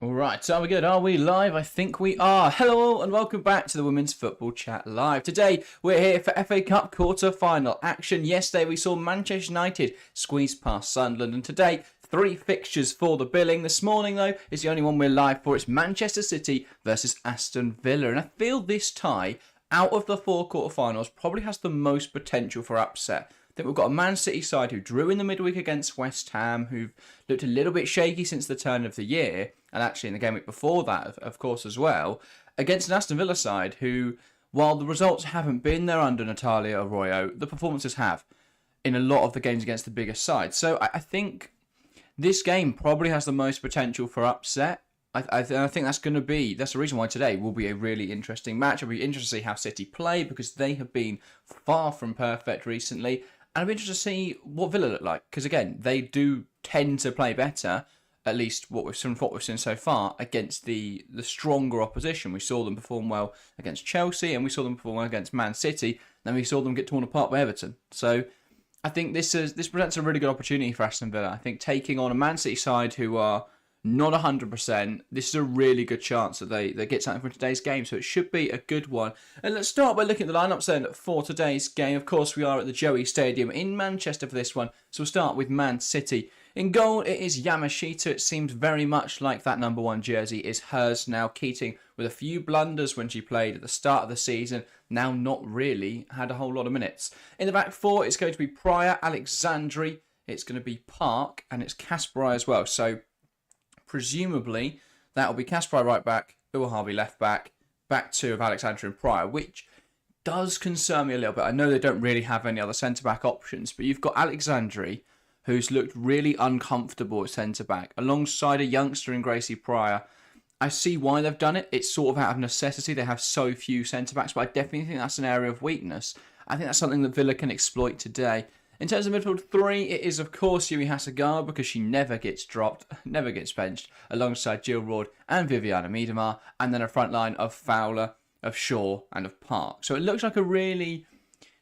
All right, so are we good? Are we live? I think we are. Hello all and welcome back to the Women's Football Chat Live. Today we're here for FA Cup quarter-final action. Yesterday we saw Manchester United squeeze past Sunderland, and today 3 fixtures for the billing. This morning though is the only one we're live for. It's Manchester City versus Aston Villa, and I feel this tie out of the 4 quarter-finals probably has the most potential for upset. I think we've got a Man City side who drew in the midweek against West Ham, who've looked a little bit shaky since the turn of the year, and actually in the game week before that, of course, as well, against an Aston Villa side who, while the results haven't been there under Natalia Arroyo, the performances have in a lot of the games against the bigger side. So I think this game probably has the most potential for upset. I think that's the reason why today will be a really interesting match. It'll be interesting to see how City play because they have been far from perfect recently. And I'm interested to see what Villa look like because, again, they do tend to play better, at least what we've seen so far, against the stronger opposition. We saw them perform well against Chelsea and we saw them perform well against Man City. Then we saw them get torn apart by Everton. So I think this presents a really good opportunity for Aston Villa. I think taking on a Man City side who are not 100%, this is a really good chance that they get something from today's game, so it should be a good one. And let's start by looking at the lineups then for today's game. Of course, we are at the Joey Stadium in Manchester for this one, so we'll start with Man City. In goal, it is Yamashita. It seems very much like that number 1 jersey is hers now. Keating, with a few blunders when she played at the start of the season, now not really had a whole lot of minutes. In the back 4, it's going to be Pryor, Alexandri, it's going to be Park, and it's Kasparai as well. So presumably, that will be Kasparai right back, Uwahabi left back, back 2 of Alexandra and Pryor, which does concern me a little bit. I know they don't really have any other centre-back options, but you've got Alexandri, who's looked really uncomfortable at centre-back, alongside a youngster in Gracie Pryor. I see why they've done it. It's sort of out of necessity. They have so few centre-backs, but I definitely think that's an area of weakness. I think that's something that Villa can exploit today. In terms of midfield 3, it is of course Yui Hasegawa because she never gets dropped, never gets benched, alongside Jill Roord and Viviana Miedema, and then a front line of Fowler, of Shaw and of Park. So it looks like a really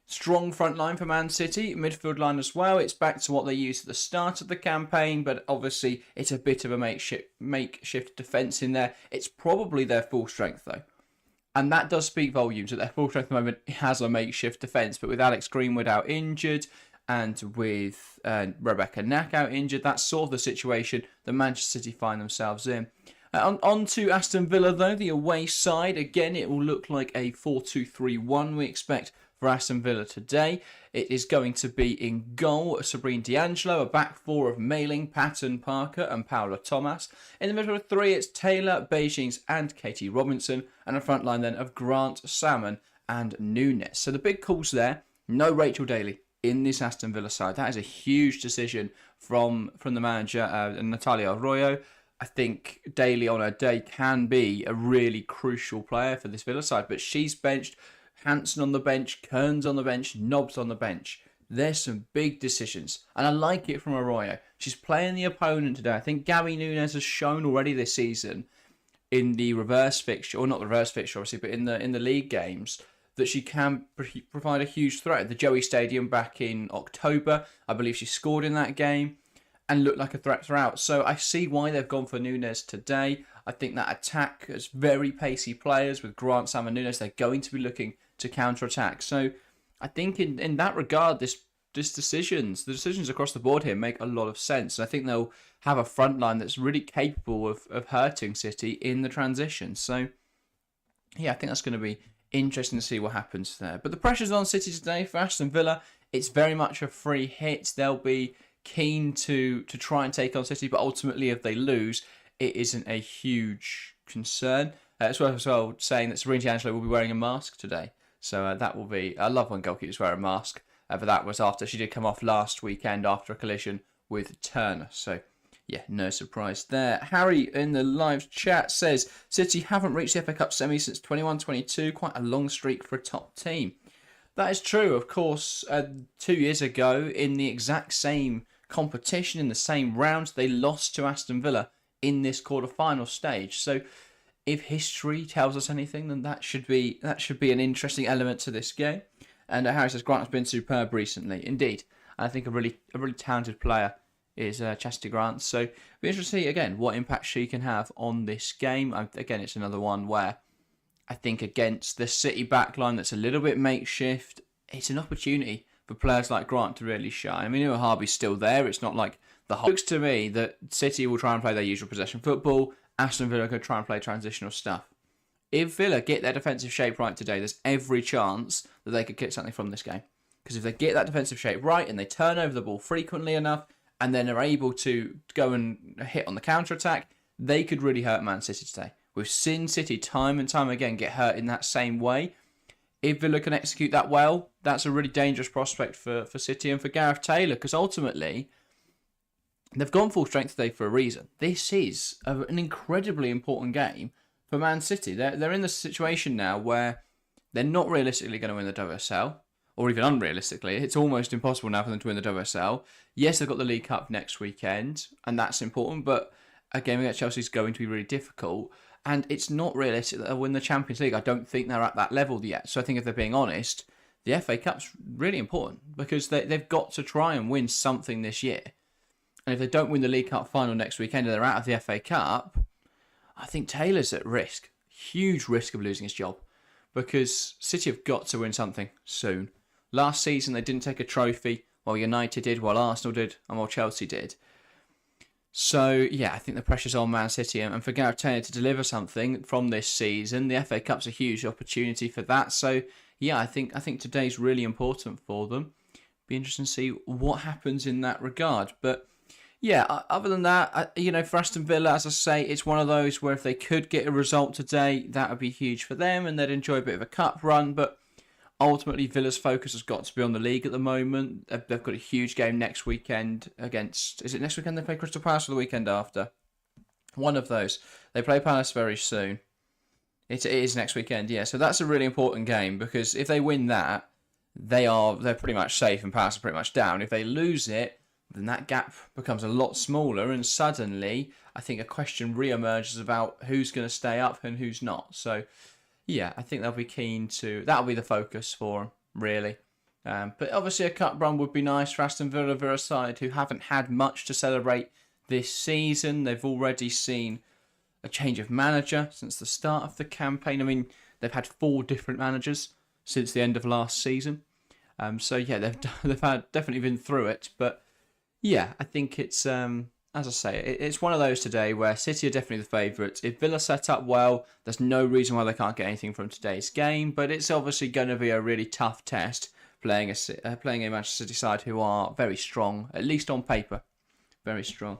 strong front line for Man City. Midfield line as well. It's back to what they used at the start of the campaign, but obviously it's a bit of a makeshift defence in there. It's probably their full strength though. And that does speak volumes that their full strength at the moment has a makeshift defence, but with Alex Greenwood out injured, and with Rebecca Knack out injured, that's sort of the situation that Manchester City find themselves in. On to Aston Villa though, the away side. Again, it will look like a 4-2-3-1 we expect for Aston Villa today. It is going to be in goal, Sabrine D'Angelo, a back 4 of Mailing, Patton, Parker and Paola Thomas. In the middle of 3, it's Taylor, Beijings and Katie Robinson, and a front line then of Grant, Salmon and Nunes. So the big calls there, no Rachel Daly in this Aston Villa side. That is a huge decision from the manager, Natalia Arroyo. I think Daly on her day can be a really crucial player for this Villa side, but she's benched. Hansen on the bench, Kearns on the bench, Nobbs on the bench. There's some big decisions, and I like it from Arroyo. She's playing the opponent today. I think Gabby Nunes has shown already this season in the reverse fixture, or not the reverse fixture obviously, but in the league games, that she can provide a huge threat. At the Joey Stadium back in October, I believe she scored in that game and looked like a threat throughout. So I see why they've gone for Nunes today. I think that attack is very pacey players with Grant, Sam and Nunes. They're going to be looking to counter-attack. So I think in that regard, the decisions across the board here make a lot of sense. And I think they'll have a front line that's really capable of hurting City in the transition. So yeah, I think that's going to be interesting to see what happens there. But the pressure's on City today for Aston Villa. It's very much a free hit. They'll be keen to try and take on City, but ultimately if they lose, it isn't a huge concern. It's worth as well saying that Sabrine D'Angelo will be wearing a mask today. So that will be... I love when goalkeepers wear a mask. But that was after she did come off last weekend after a collision with Turner. So yeah, no surprise there. Harry in the live chat says, City haven't reached the FA Cup semi since 21-22. Quite a long streak for a top team. That is true. Of course, 2 years ago, in the exact same competition, in the same round, they lost to Aston Villa in this quarter-final stage. So if history tells us anything, then that should be an interesting element to this game. And Harry says, Grant has been superb recently. Indeed. I think a really talented player is Chastity Grant. So it'll be interesting to see, again, what impact she can have on this game. Again, it's another one where I think against the City backline that's a little bit makeshift, it's an opportunity for players like Grant to really shine. I mean, Harvey's still there. It's not like the whole... It looks to me that City will try and play their usual possession football. Aston Villa could try and play transitional stuff. If Villa get their defensive shape right today, there's every chance that they could get something from this game. Because if they get that defensive shape right and they turn over the ball frequently enough and then are able to go and hit on the counter-attack, they could really hurt Man City today. We've seen City time and time again get hurt in that same way. If Villa can execute that well, that's a really dangerous prospect for City and for Gareth Taylor, because ultimately, they've gone full strength today for a reason. This is an incredibly important game for Man City. They're in the situation now where they're not realistically going to win the WSL, or even unrealistically. It's almost impossible now for them to win the WSL. Yes, they've got the League Cup next weekend, and that's important, but a game against Chelsea is going to be really difficult. And it's not realistic that they'll win the Champions League. I don't think they're at that level yet. So I think if they're being honest, the FA Cup's really important because they've got to try and win something this year. And if they don't win the League Cup final next weekend and they're out of the FA Cup, I think Taylor's at risk. Huge risk of losing his job because City have got to win something soon. Last season, they didn't take a trophy while United did, while Arsenal did, and while Chelsea did. So, yeah, I think the pressure's on Man City, and for Gareth Taylor to deliver something from this season, the FA Cup's a huge opportunity for that. So, yeah, I think today's really important for them. Be interesting to see what happens in that regard. But, yeah, other than that, for Aston Villa, as I say, it's one of those where if they could get a result today, that would be huge for them, and they'd enjoy a bit of a cup run. But ultimately, Villa's focus has got to be on the league at the moment. They've got a huge game next weekend against... Is it next weekend they play Crystal Palace or the weekend after? One of those. They play Palace very soon. It is next weekend, yeah. So that's a really important game because if they win that, they're pretty much safe and Palace are pretty much down. If they lose it, then that gap becomes a lot smaller and suddenly I think a question re-emerges about who's going to stay up and who's not. So... yeah, I think they'll be keen to... That'll be the focus for them, really. But obviously a cup run would be nice for Aston Villa, Villa side, who haven't had much to celebrate this season. They've already seen a change of manager since the start of the campaign. I mean, they've had 4 different managers since the end of last season. So, yeah, they've definitely been through it. But, yeah, I think it's... as I say, it's one of those today where City are definitely the favourites. If Villa set up well, there's no reason why they can't get anything from today's game. But it's obviously going to be a really tough test playing a Manchester City side who are very strong, at least on paper. Very strong.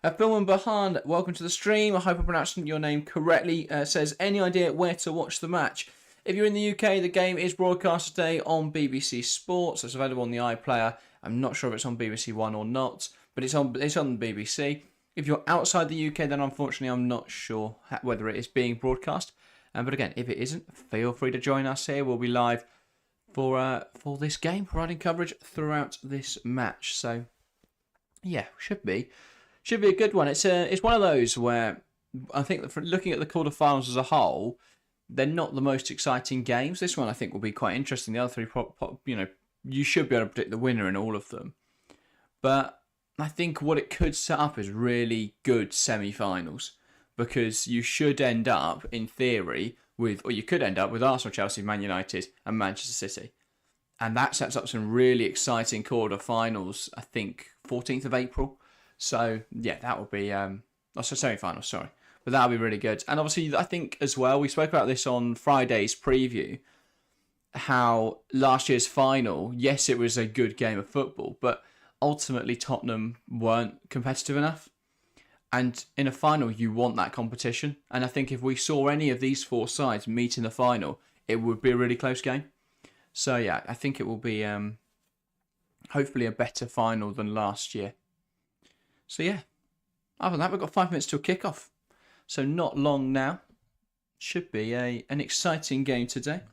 Philman Bahan, welcome to the stream. I hope I'm pronouncing your name correctly. Says, any idea where to watch the match? If you're in the UK, the game is broadcast today on BBC Sports. It's available on the iPlayer. I'm not sure if it's on BBC One or not. But it's on the BBC. If you're outside the UK, then unfortunately I'm not sure whether it is being broadcast. But again, if it isn't, feel free to join us here. We'll be live for this game, providing coverage throughout this match. So yeah, should be a good one. It's one of those where I think that for looking at the quarterfinals as a whole, they're not the most exciting games. This one I think will be quite interesting. The other three, you should be able to predict the winner in all of them, but I think what it could set up is really good semi-finals because you should end up, in theory, you could end up with Arsenal, Chelsea, Man United and Manchester City. And that sets up some really exciting quarter-finals, I think, 14th of April. So, yeah, that would be... semi-finals, sorry. But that would be really good. And obviously, I think as well, we spoke about this on Friday's preview, how last year's final, yes, it was a good game of football, but ultimately Tottenham weren't competitive enough. And in a final, you want that competition. And I think if we saw any of these 4 sides meet in the final, it would be a really close game. So yeah, I think it will be hopefully a better final than last year. So yeah, other than that, we've got 5 minutes till kickoff. So not long now. Should be an exciting game today.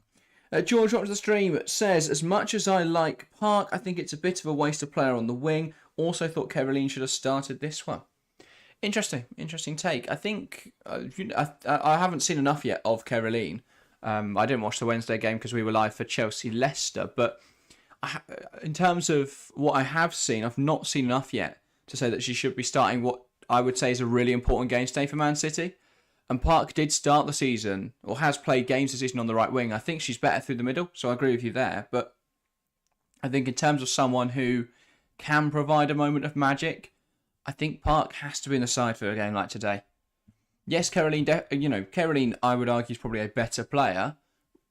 George watches the stream says, as much as I like Park, I think it's a bit of a waste of player on the wing. Also thought Caroline should have started this one. Interesting take. I think I haven't seen enough yet of Caroline. I didn't watch the Wednesday game because we were live for Chelsea-Leicester. But in terms of what I have seen, I've not seen enough yet to say that she should be starting what I would say is a really important game today for Man City. And Park did start the season, or has played games this season on the right wing. I think she's better through the middle, so I agree with you there. But I think in terms of someone who can provide a moment of magic, I think Park has to be in the side for a game like today. Yes, Caroline, I would argue, is probably a better player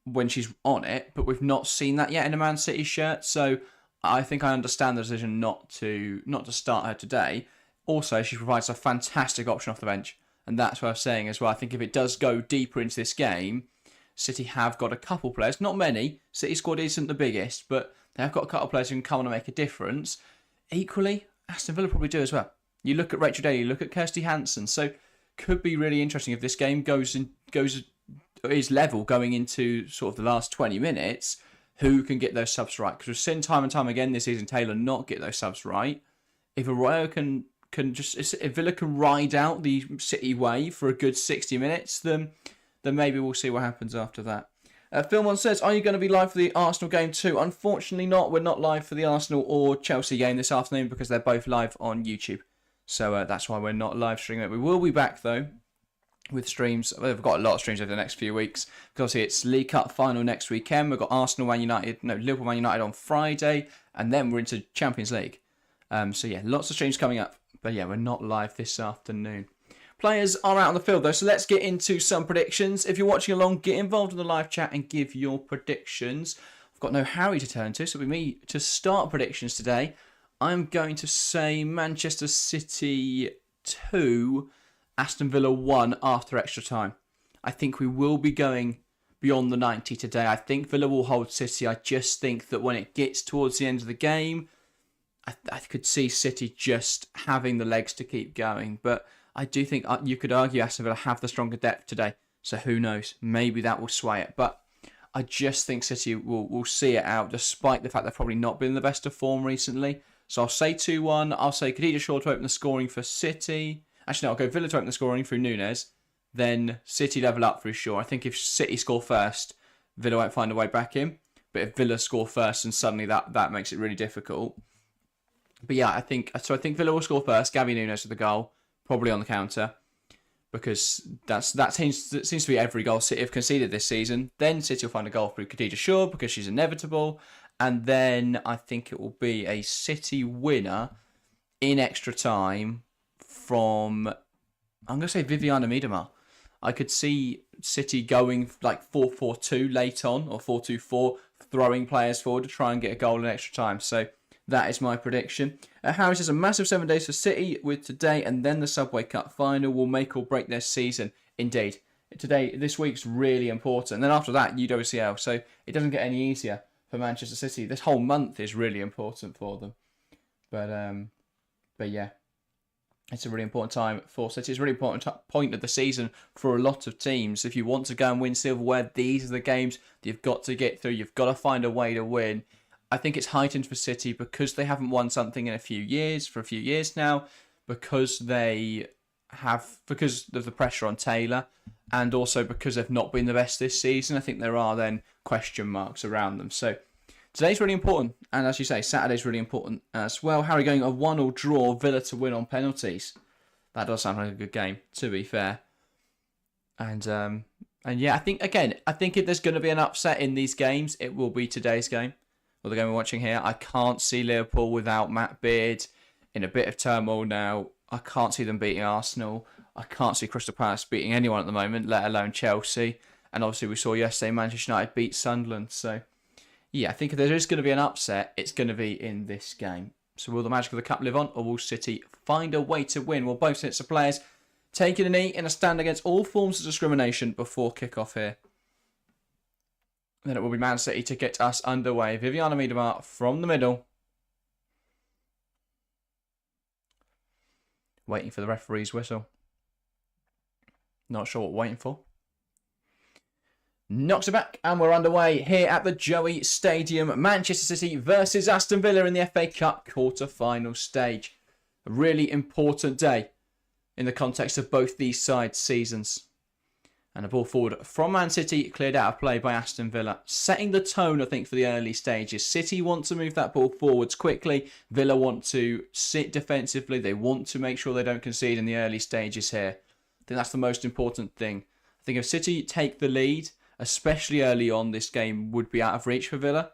when she's on it, but we've not seen that yet in a Man City shirt. So I think I understand the decision not to start her today. Also, she provides a fantastic option off the bench, and that's what I was saying as well. I think if it does go deeper into this game, City have got a couple players, not many. City squad isn't the biggest, but they have got a couple of players who can come on and make a difference. Equally, Aston Villa probably do as well. You look at Rachel Daly, you look at Kirsty Hansen, so could be really interesting if this game is level going into sort of the last 20 minutes. Who can get those subs right? Because we've seen time and time again this season Taylor not get those subs right. If Arroyo if Villa can ride out the City wave for a good 60 minutes, then maybe we'll see what happens after that. Philmon says, are you going to be live for the Arsenal game too? Unfortunately not. We're not live for the Arsenal or Chelsea game this afternoon because they're both live on YouTube. So that's why we're not live streaming it. We will be back though with streams. We've got a lot of streams over the next few weeks. Because obviously it's League Cup final next weekend. We've got Liverpool Man United on Friday. And then we're into Champions League. So yeah, lots of streams coming up. But yeah, we're not live this afternoon. Players are out on the field though, so let's get into some predictions. If you're watching along, get involved in the live chat and give your predictions. I've got no Harry to turn to, so it'll be me to start predictions today. I'm going to say Manchester City 2, Aston Villa 1 after extra time. I think we will be going beyond the 90 today. I think Villa will hold City. I just think that when it gets towards the end of the game, I could see City just having the legs to keep going. But I do think you could argue Aston Villa have the stronger depth today. So who knows? Maybe that will sway it. But I just think City will see it out, despite the fact they've probably not been in the best of form recently. So I'll say 2-1. I'll say Khadija Shaw to open the scoring for City. Actually, no, I'll go Villa to open the scoring through Nunes. Then City level up through Shaw. I think if City score first, Villa won't find a way back in. But if Villa score first, and suddenly that makes it really difficult. But yeah, I think Villa will score first. Gabby Nunes with the goal, probably on the counter, because that seems to be every goal City have conceded this season. Then City will find a goal through Khadija Shaw because she's inevitable, and then I think it will be a City winner in extra time from, I'm going to say Viviana Miedema. I could see City going like 4-4-2 late on, or 4-2-4, throwing players forward to try and get a goal in extra time. So that is my prediction. Harry says a massive 7 days for City with today and then the Subway Cup final will make or break their season. Indeed. This week's really important. And then after that, UWCL. So it doesn't get any easier for Manchester City. This whole month is really important for them. But yeah, it's a really important time for City. It's a really important point of the season for a lot of teams. If you want to go and win silverware, these are the games that you've got to get through. You've got to find a way to win. I think it's heightened for City because they haven't won something for a few years now, because of the pressure on Taylor, and also because they've not been the best this season. I think there are then question marks around them. So today's really important, and as you say, Saturday's really important as well. Harry going a 1-1 draw, Villa to win on penalties. That does sound like a good game, to be fair. And yeah, I think if there's going to be an upset in these games, it will be today's game. Or the game we're watching here. I can't see Liverpool without Matt Beard in a bit of turmoil now. I can't see them beating Arsenal. I can't see Crystal Palace beating anyone at the moment, let alone Chelsea. And obviously we saw yesterday Manchester United beat Sunderland. So yeah, I think if there is going to be an upset, it's going to be in this game. So will the magic of the cup live on, or will City find a way to win? Will both sets of players taking a knee in a stand against all forms of discrimination before kick-off here? Then it will be Man City to get us underway. Viviana Miedema from the middle. Waiting for the referee's whistle. Not sure what we're waiting for. Knocks it back, and we're underway here at the Joey Stadium. Manchester City versus Aston Villa in the FA Cup quarter-final stage. A really important day in the context of both these sides' seasons. And a ball forward from Man City, cleared out of play by Aston Villa. Setting the tone, I think, for the early stages. City want to move that ball forwards quickly. Villa want to sit defensively. They want to make sure they don't concede in the early stages here. I think that's the most important thing. I think if City take the lead, especially early on, this game would be out of reach for Villa.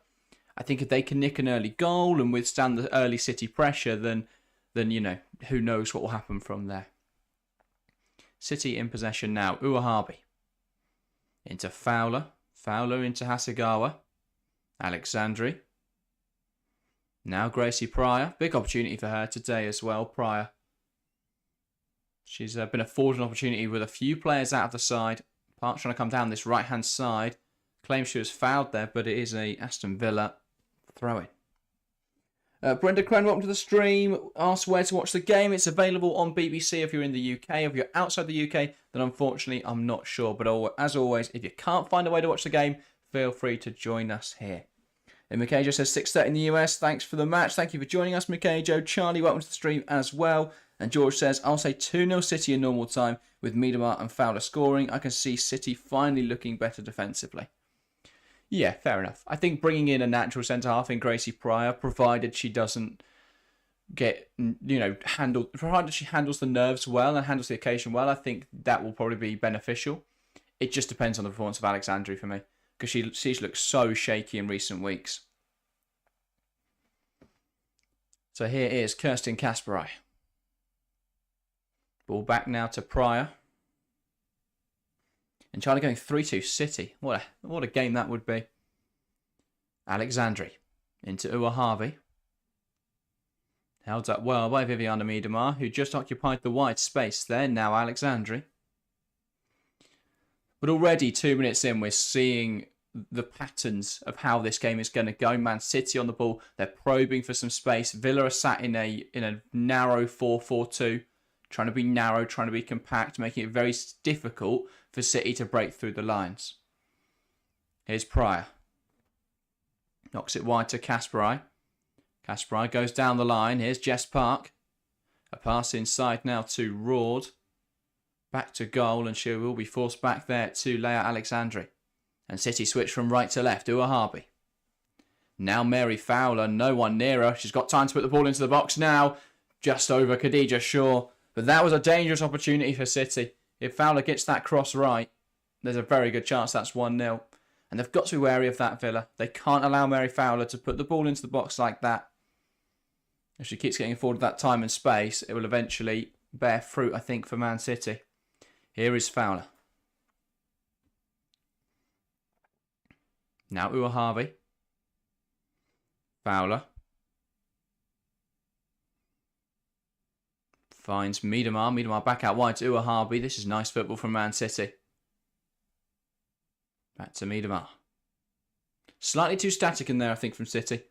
I think if they can nick an early goal and withstand the early City pressure, then you know, who knows what will happen from there. City in possession now. Uwahabi. Into Fowler. Fowler into Hasegawa. Alexandri. Now Gracie Pryor. Big opportunity for her today as well, Pryor. She's been afforded an opportunity with a few players out of the side. Park's trying to come down this right-hand side. Claims she was fouled there, but it is a Aston Villa throw-in. Brenda Cren, welcome to the stream. Asked where to watch the game. It's available on BBC if you're in the UK. If you're outside the UK, then unfortunately I'm not sure. But as always, if you can't find a way to watch the game, feel free to join us here. And Mikajo says 6:30 in the US. Thanks for the match. Thank you for joining us, Mikajo. Charlie, welcome to the stream as well. And George says, I'll say 2-0 City in normal time with Miedemar and Fowler scoring. I can see City finally looking better defensively. Yeah, fair enough. I think bringing in a natural centre-half in Gracie Pryor, provided she doesn't get, you know, provided she handles the nerves well and handles the occasion well, I think that will probably be beneficial. It just depends on the performance of Alexandri for me, because she's looked so shaky in recent weeks. So here is Kirsten Kasperai. Ball back now to Pryor. And Charlie going 3-2 City. What a game that would be. Alexandri into Uwahabi. Held up well by Viviana Miedemar, who just occupied the wide space there. Now Alexandri. But already 2 minutes in, we're seeing the patterns of how this game is going to go. Man City on the ball. They're probing for some space. Villa are sat in a narrow 4-4-2. Trying to be narrow, trying to be compact, making it very difficult for City to break through the lines. Here's Pryor. Knocks it wide to Kasperai. Kasperai goes down the line. Here's Jess Park. A pass inside now to Rord. Back to goal, and she will be forced back there to Leia Alexandri. And City switch from right to left. Uwahabi. Now Mary Fowler. No one near her. She's got time to put the ball into the box now. Just over Khadija Shaw. But that was a dangerous opportunity for City. If Fowler gets that cross right, there's a very good chance that's 1-0. And they've got to be wary of that, Villa. They can't allow Mary Fowler to put the ball into the box like that. If she keeps getting afforded that time and space, it will eventually bear fruit, I think, for Man City. Here is Fowler. Now Uwahabi. Fowler. Finds Miedemar. Miedemar back out wide to Uwahabi. This is nice football from Man City. Back to Miedemar. Slightly too static in there, I think, from City.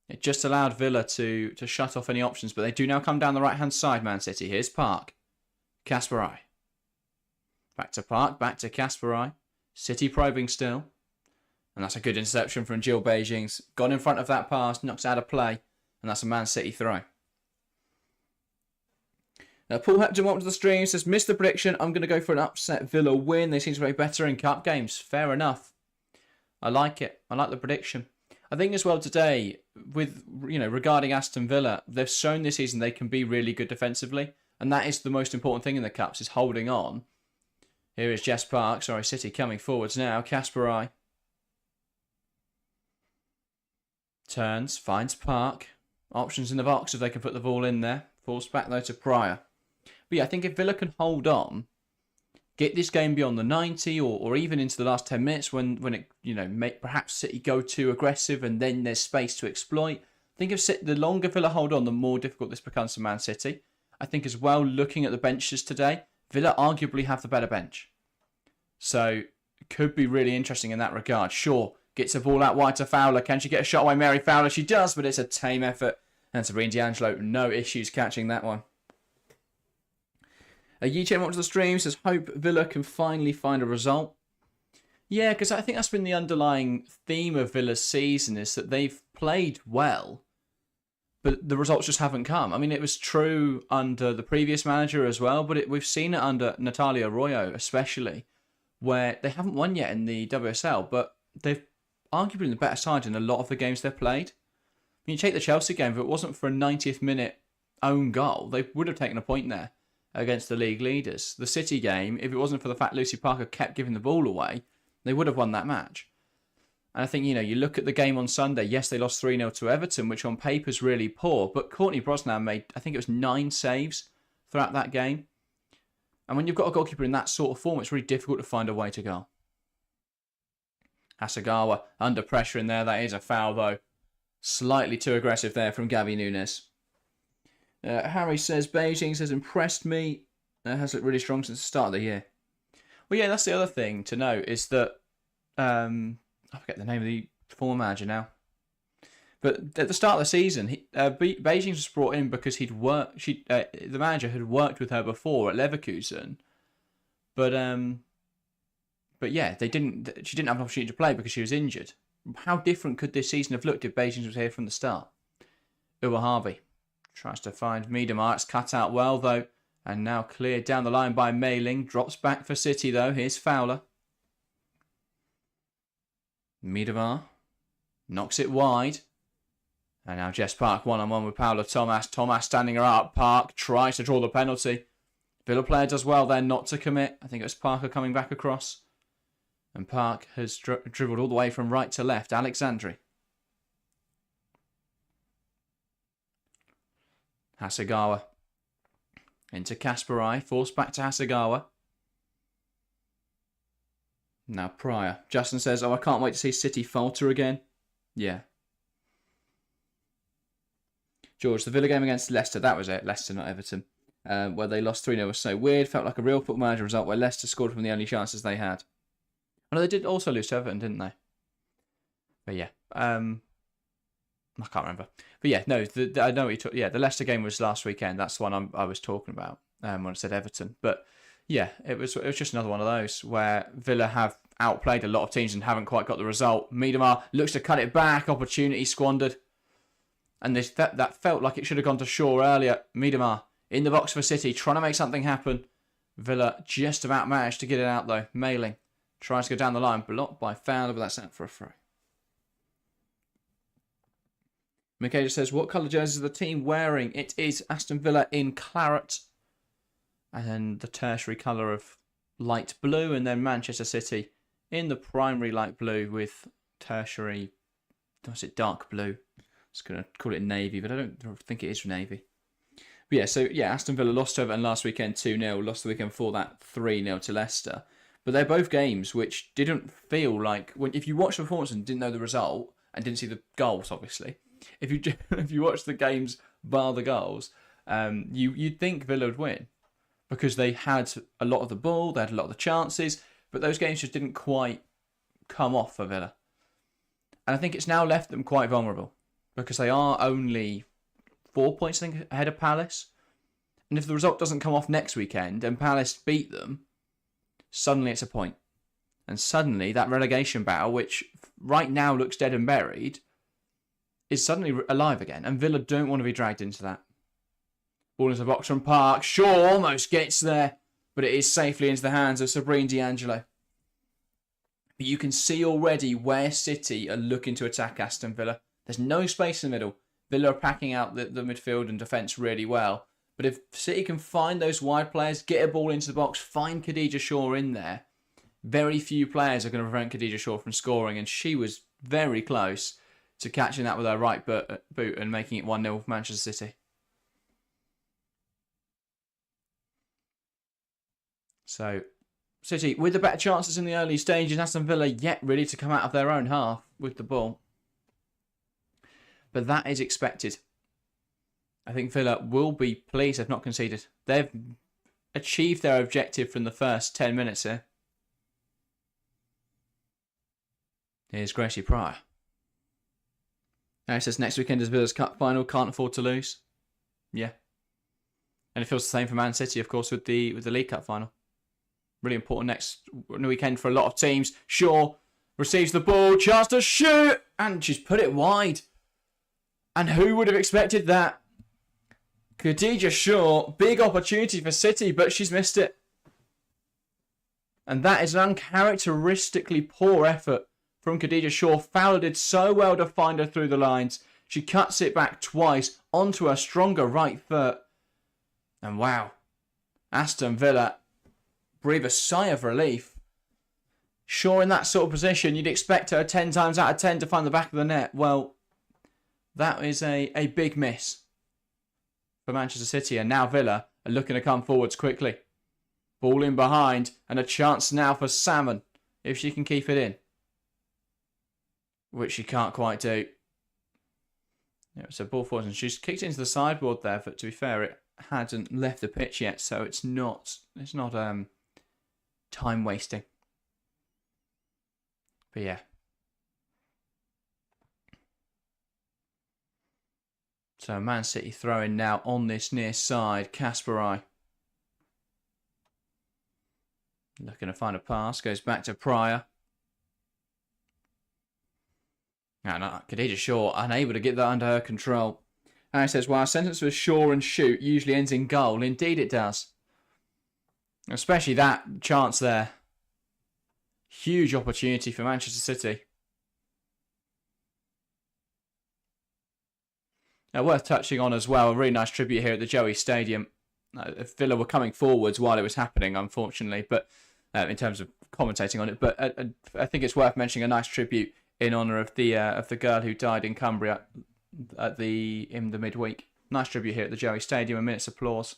It just allowed Villa to shut off any options, but they do now come down the right-hand side, Man City. Here's Park. Kasperai. Back to Park. Back to Kasperai. City probing still. And that's a good interception from Jill Beijing's. Gone in front of that pass. Knocks out of play. And that's a Man City throw. Now, Paul Hepton, welcome to the stream, says, missed the prediction. I'm going to go for an upset Villa win. They seem to be better in cup games. Fair enough. I like it. I like the prediction. I think as well today, with, you know, regarding Aston Villa, they've shown this season they can be really good defensively. And that is the most important thing in the cups, is holding on. Here is Jess Park. Sorry, City coming forwards now. Kasperai. Turns, finds Park. Options in the box if they can put the ball in there. Forced back though to Pryor. But yeah, I think if Villa can hold on, get this game beyond the 90 or even into the last 10 minutes when it, you know, make perhaps City go too aggressive and then there's space to exploit. I think if the longer Villa hold on, the more difficult this becomes for Man City. I think as well, looking at the benches today, Villa arguably have the better bench. So it could be really interesting in that regard. Sure, gets a ball out wide to Fowler. Can she get a shot away, Mary Fowler? She does, but it's a tame effort. And Sabrina D'Angelo, no issues catching that one. Yichen went to the stream, says, hope Villa can finally find a result. Yeah, because I think that's been the underlying theme of Villa's season, is that they've played well, but the results just haven't come. I mean, it was true under the previous manager as well, but we've seen it under Natalia Arroyo especially, where they haven't won yet in the WSL, but they've arguably been the better side in a lot of the games they've played. When you take the Chelsea game, if it wasn't for a 90th minute own goal, they would have taken a point there against the league leaders. The City game, if it wasn't for the fact Lucy Parker kept giving the ball away, they would have won that match. And I think, you look at the game on Sunday, yes, they lost 3-0 to Everton, which on paper is really poor, but Courtney Brosnan made, I think it was 9 saves throughout that game. And when you've got a goalkeeper in that sort of form, it's really difficult to find a way to go. Hasegawa under pressure in there. That is a foul, though. Slightly too aggressive there from Gabby Nunes. Harry says, Beijing has impressed me. Has looked really strong since the start of the year. Well, yeah, that's the other thing to note is that... I forget the name of the former manager now. But at the start of the season, Beijing was brought in because he'd worked. The manager had worked with her before at Leverkusen, but yeah, they didn't. She didn't have an opportunity to play because she was injured. How different could this season have looked if Beijing was here from the start? Uwe Harvey tries to find Miedemar. It's cut out well though, and now cleared down the line by Mailing. Drops back for City though. Here's Fowler. Miedemar knocks it wide. And now Jess Park one-on-one with Paula Thomas. Thomas standing her up. Park tries to draw the penalty. Villa player does well there not to commit. I think it was Parker coming back across. And Park has dribbled all the way from right to left. Alexandri. Hasegawa. Into Kasparai. Forced back to Hasegawa. Now Pryor. Justin says, I can't wait to see City falter again. Yeah. George, the Villa game against Leicester, that was it. Leicester, not Everton. Where they lost 3-0 was so weird. Felt like a real football manager result where Leicester scored from the only chances they had. Well, they did also lose to Everton, didn't they? But yeah. I can't remember. But yeah, no, I know what you talk. Yeah, the Leicester game was last weekend. That's the one I was talking about when I said Everton. But yeah, it was just another one of those where Villa have outplayed a lot of teams and haven't quite got the result. Miedemar looks to cut it back. Opportunity squandered. And that felt like it should have gone to Shaw earlier. Miedemar in the box for City, trying to make something happen. Villa just about managed to get it out though. Mailing tries to go down the line, blocked by Fowler, but that's out for a throw. Michaela says, what colour jerseys is the team wearing? It is Aston Villa in claret. And then the tertiary colour of light blue. And then Manchester City in the primary light blue with tertiary, dark blue. I was going to call it navy, but I don't think it is navy. But yeah, so yeah, Aston Villa lost to Everton last weekend 2-0. Lost the weekend before that 3-0 to Leicester. But they're both games which didn't feel like... if you watched the performance and didn't know the result, and didn't see the goals, obviously, if you watch the games bar the goals, you'd think Villa would win. Because they had a lot of the ball, they had a lot of the chances, but those games just didn't quite come off for Villa. And I think it's now left them quite vulnerable. Because they are only 4 points, I think, ahead of Palace. And if the result doesn't come off next weekend and Palace beat them, suddenly it's a point. And suddenly that relegation battle, which right now looks dead and buried, is suddenly alive again. And Villa don't want to be dragged into that. Ball into the box from Park. Shaw almost gets there, but it is safely into the hands of Sabrine D'Angelo. But you can see already where City are looking to attack Aston Villa. There's no space in the middle. Villa are packing out the midfield and defence really well. But if City can find those wide players, get a ball into the box, find Khadija Shaw in there, very few players are going to prevent Khadija Shaw from scoring. And she was very close to catching that with her right boot and making it 1-0 for Manchester City. So, City with the better chances in the early stages. Aston Villa yet ready to come out of their own half with the ball. But that is expected. I think Villa will be pleased they've not conceded. They've achieved their objective from the first 10 minutes here. Here's Gracie Pryor. Now it says next weekend is Villa's Cup final. Can't afford to lose. Yeah. And it feels the same for Man City, of course, with the League Cup final. Really important next weekend for a lot of teams. Shaw receives the ball. Chance to shoot. And she's put it wide. And who would have expected that? Khadija Shaw, big opportunity for City, but she's missed it. And that is an uncharacteristically poor effort from Khadija Shaw. Fowler did so well to find her through the lines. She cuts it back twice onto her stronger right foot. And wow, Aston Villa breathe a sigh of relief. Shaw in that sort of position, you'd expect her 10 times out of 10 to find the back of the net. Well, that is a big miss for Manchester City. And now Villa are looking to come forwards quickly. Ball in behind, and a chance now for Salmon, if she can keep it in. Which she can't quite do. Yeah, so ball forwards, and she's kicked into the sideboard there, but to be fair, it hadn't left the pitch yet, so it's not time wasting. But yeah. So Man City throwing now on this near side. Kasparai. Looking to find a pass. Goes back to Pryor. And Khadija Shaw unable to get that under her control. And it says, well, a sentence with Shaw and shoot usually ends in goal. Indeed it does. Especially that chance there. Huge opportunity for Manchester City. Now, worth touching on as well, a really nice tribute here at the Joey Stadium. Villa were coming forwards while it was happening, unfortunately, but in terms of commentating on it. But I think it's worth mentioning a nice tribute in honour of the girl who died in Cumbria in the midweek. Nice tribute here at the Joey Stadium. A minute's applause.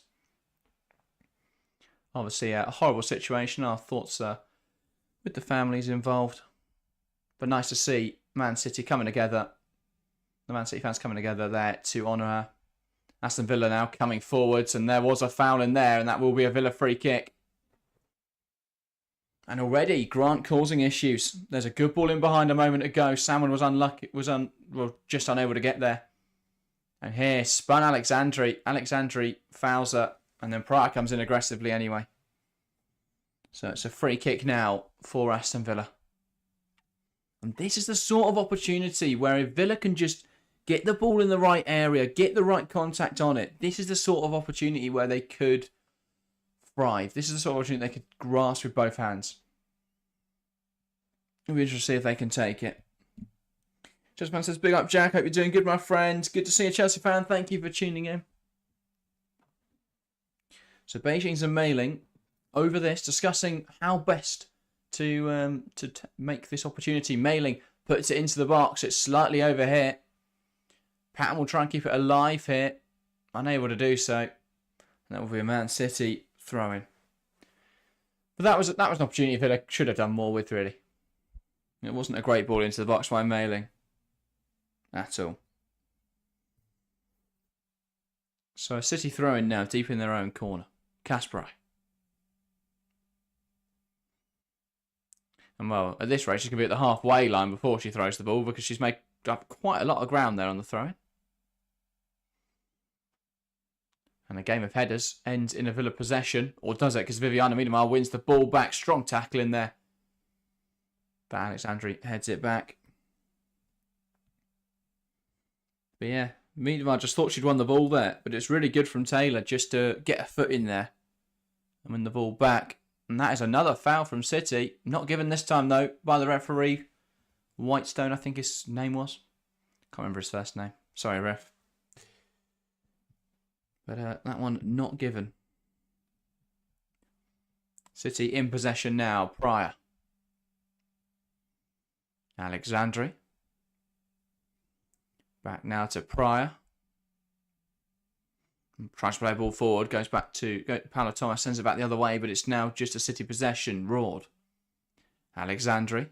Obviously, a horrible situation. Our thoughts are with the families involved. But nice to see Man City coming together. The Man City fans coming together there to honour her. Aston Villa now coming forwards, and there was a foul in there, and that will be a Villa free kick. And already Grant causing issues. There's a good ball in behind a moment ago. Salmon was unlucky, just unable to get there. And here spun Alexandri. Alexandri fouls her, and then Pryor comes in aggressively anyway. So it's a free kick now for Aston Villa. And this is the sort of opportunity where if Villa can just get the ball in the right area, get the right contact on it, this is the sort of opportunity where they could thrive. This is the sort of opportunity they could grasp with both hands. It'll be interesting to see if they can take it. Just Man says, big up Jack, hope you're doing good, my friend. Good to see a Chelsea fan, thank you for tuning in. So Beijing's and Mailing over this, discussing how best to make this opportunity. Mailing puts it into the box, it's slightly over here. Patton will try and keep it alive here. Unable to do so. And that will be a Man City throw-in. But that was an opportunity Villa should have done more with, really. It wasn't a great ball into the box by Mailing. At all. So a City throw-in now, deep in their own corner. Kasparai. And well, at this rate, she's going to be at the halfway line before she throws the ball, because she's made up quite a lot of ground there on the throw-in. And the game of headers ends in a Villa possession. Or does it? Because Viviana Miedemar wins the ball back. Strong tackle in there. But Alexandri heads it back. But yeah, Miedemar just thought she'd won the ball there. But it's really good from Taylor just to get a foot in there and win the ball back. And that is another foul from City. Not given this time, though, by the referee. Whitestone, I think his name was. Can't remember his first name. Sorry, ref. But that one not given. City in possession now. Pryor. Alexandri. Back now to Pryor. Tries to play ball forward. Goes back to Paulo Thomas. Sends it back the other way. But it's now just a City possession. Roared. Alexandri.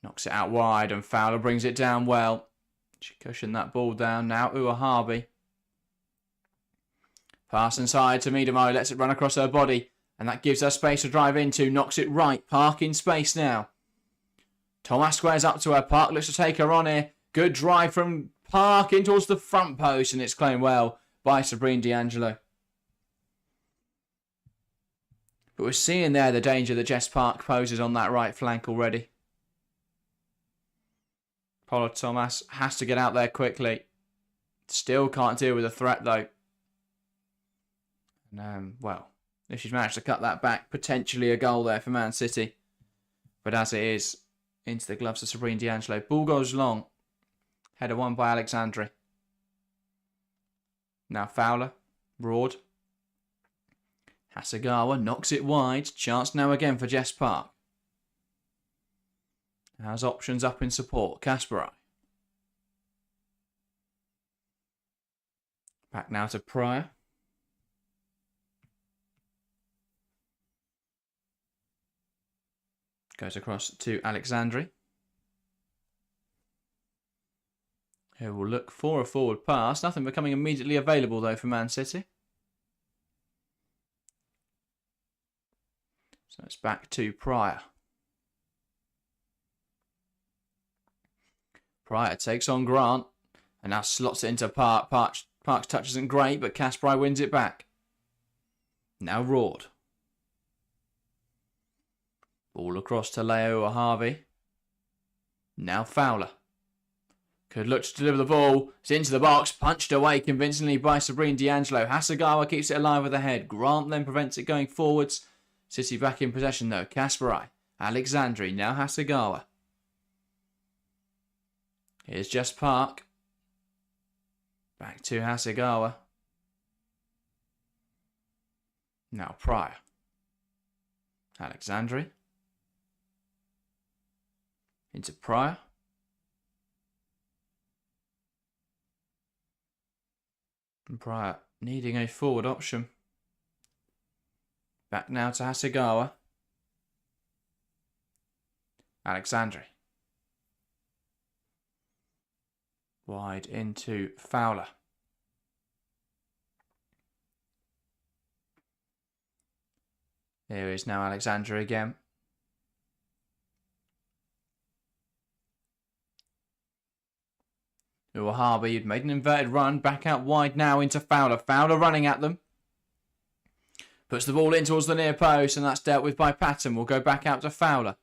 Knocks it out wide. And Fowler brings it down well. She cushioned that ball down. Now Uahabi. Pass inside to Miedemar. Lets it run across her body. And that gives her space to drive into. Knocks it right. Park in space now. Thomas squares up to her. Park looks to take her on here. Good drive from Park in towards the front post. And it's claimed well by Sabrine D'Angelo. But we're seeing there the danger that Jess Park poses on that right flank already. Paulo Thomas has to get out there quickly. Still can't deal with the threat, though. And, well, If she's managed to cut that back, potentially a goal there for Man City. But as it is, into the gloves of Sabrina D'Angelo. Ball goes long. Header won by Alexandri. Now Fowler. Broad. Hasegawa knocks it wide. Chance now again for Jess Park. Has options up in support. Kasparai. Back now to Pryor. Goes across to Alexandri. Who will look for a forward pass. Nothing becoming immediately available though for Man City. So it's back to Pryor. Pryor takes on Grant. And now slots it into Park. Park's touch isn't great, but Kasparai wins it back. Now Rord. Ball across to Leo Harvey. Now Fowler. Could look to deliver the ball. It's into the box. Punched away convincingly by Sabrina D'Angelo. Hasegawa keeps it alive with the head. Grant then prevents it going forwards. City back in possession though. Kasparai. Alexandri. Now Hasegawa. Here's Jess Park. Back to Hasegawa. Now Pryor. Alexandri. Into Pryor. And Pryor needing a forward option. Back now to Hasegawa. Alexandri. Wide into Fowler. There is now Alexandra again. Uwahabi, you'd made an inverted run. Back out wide now into Fowler. Fowler running at them. Puts the ball in towards the near post, and that's dealt with by Patton. We'll go back out to Fowler.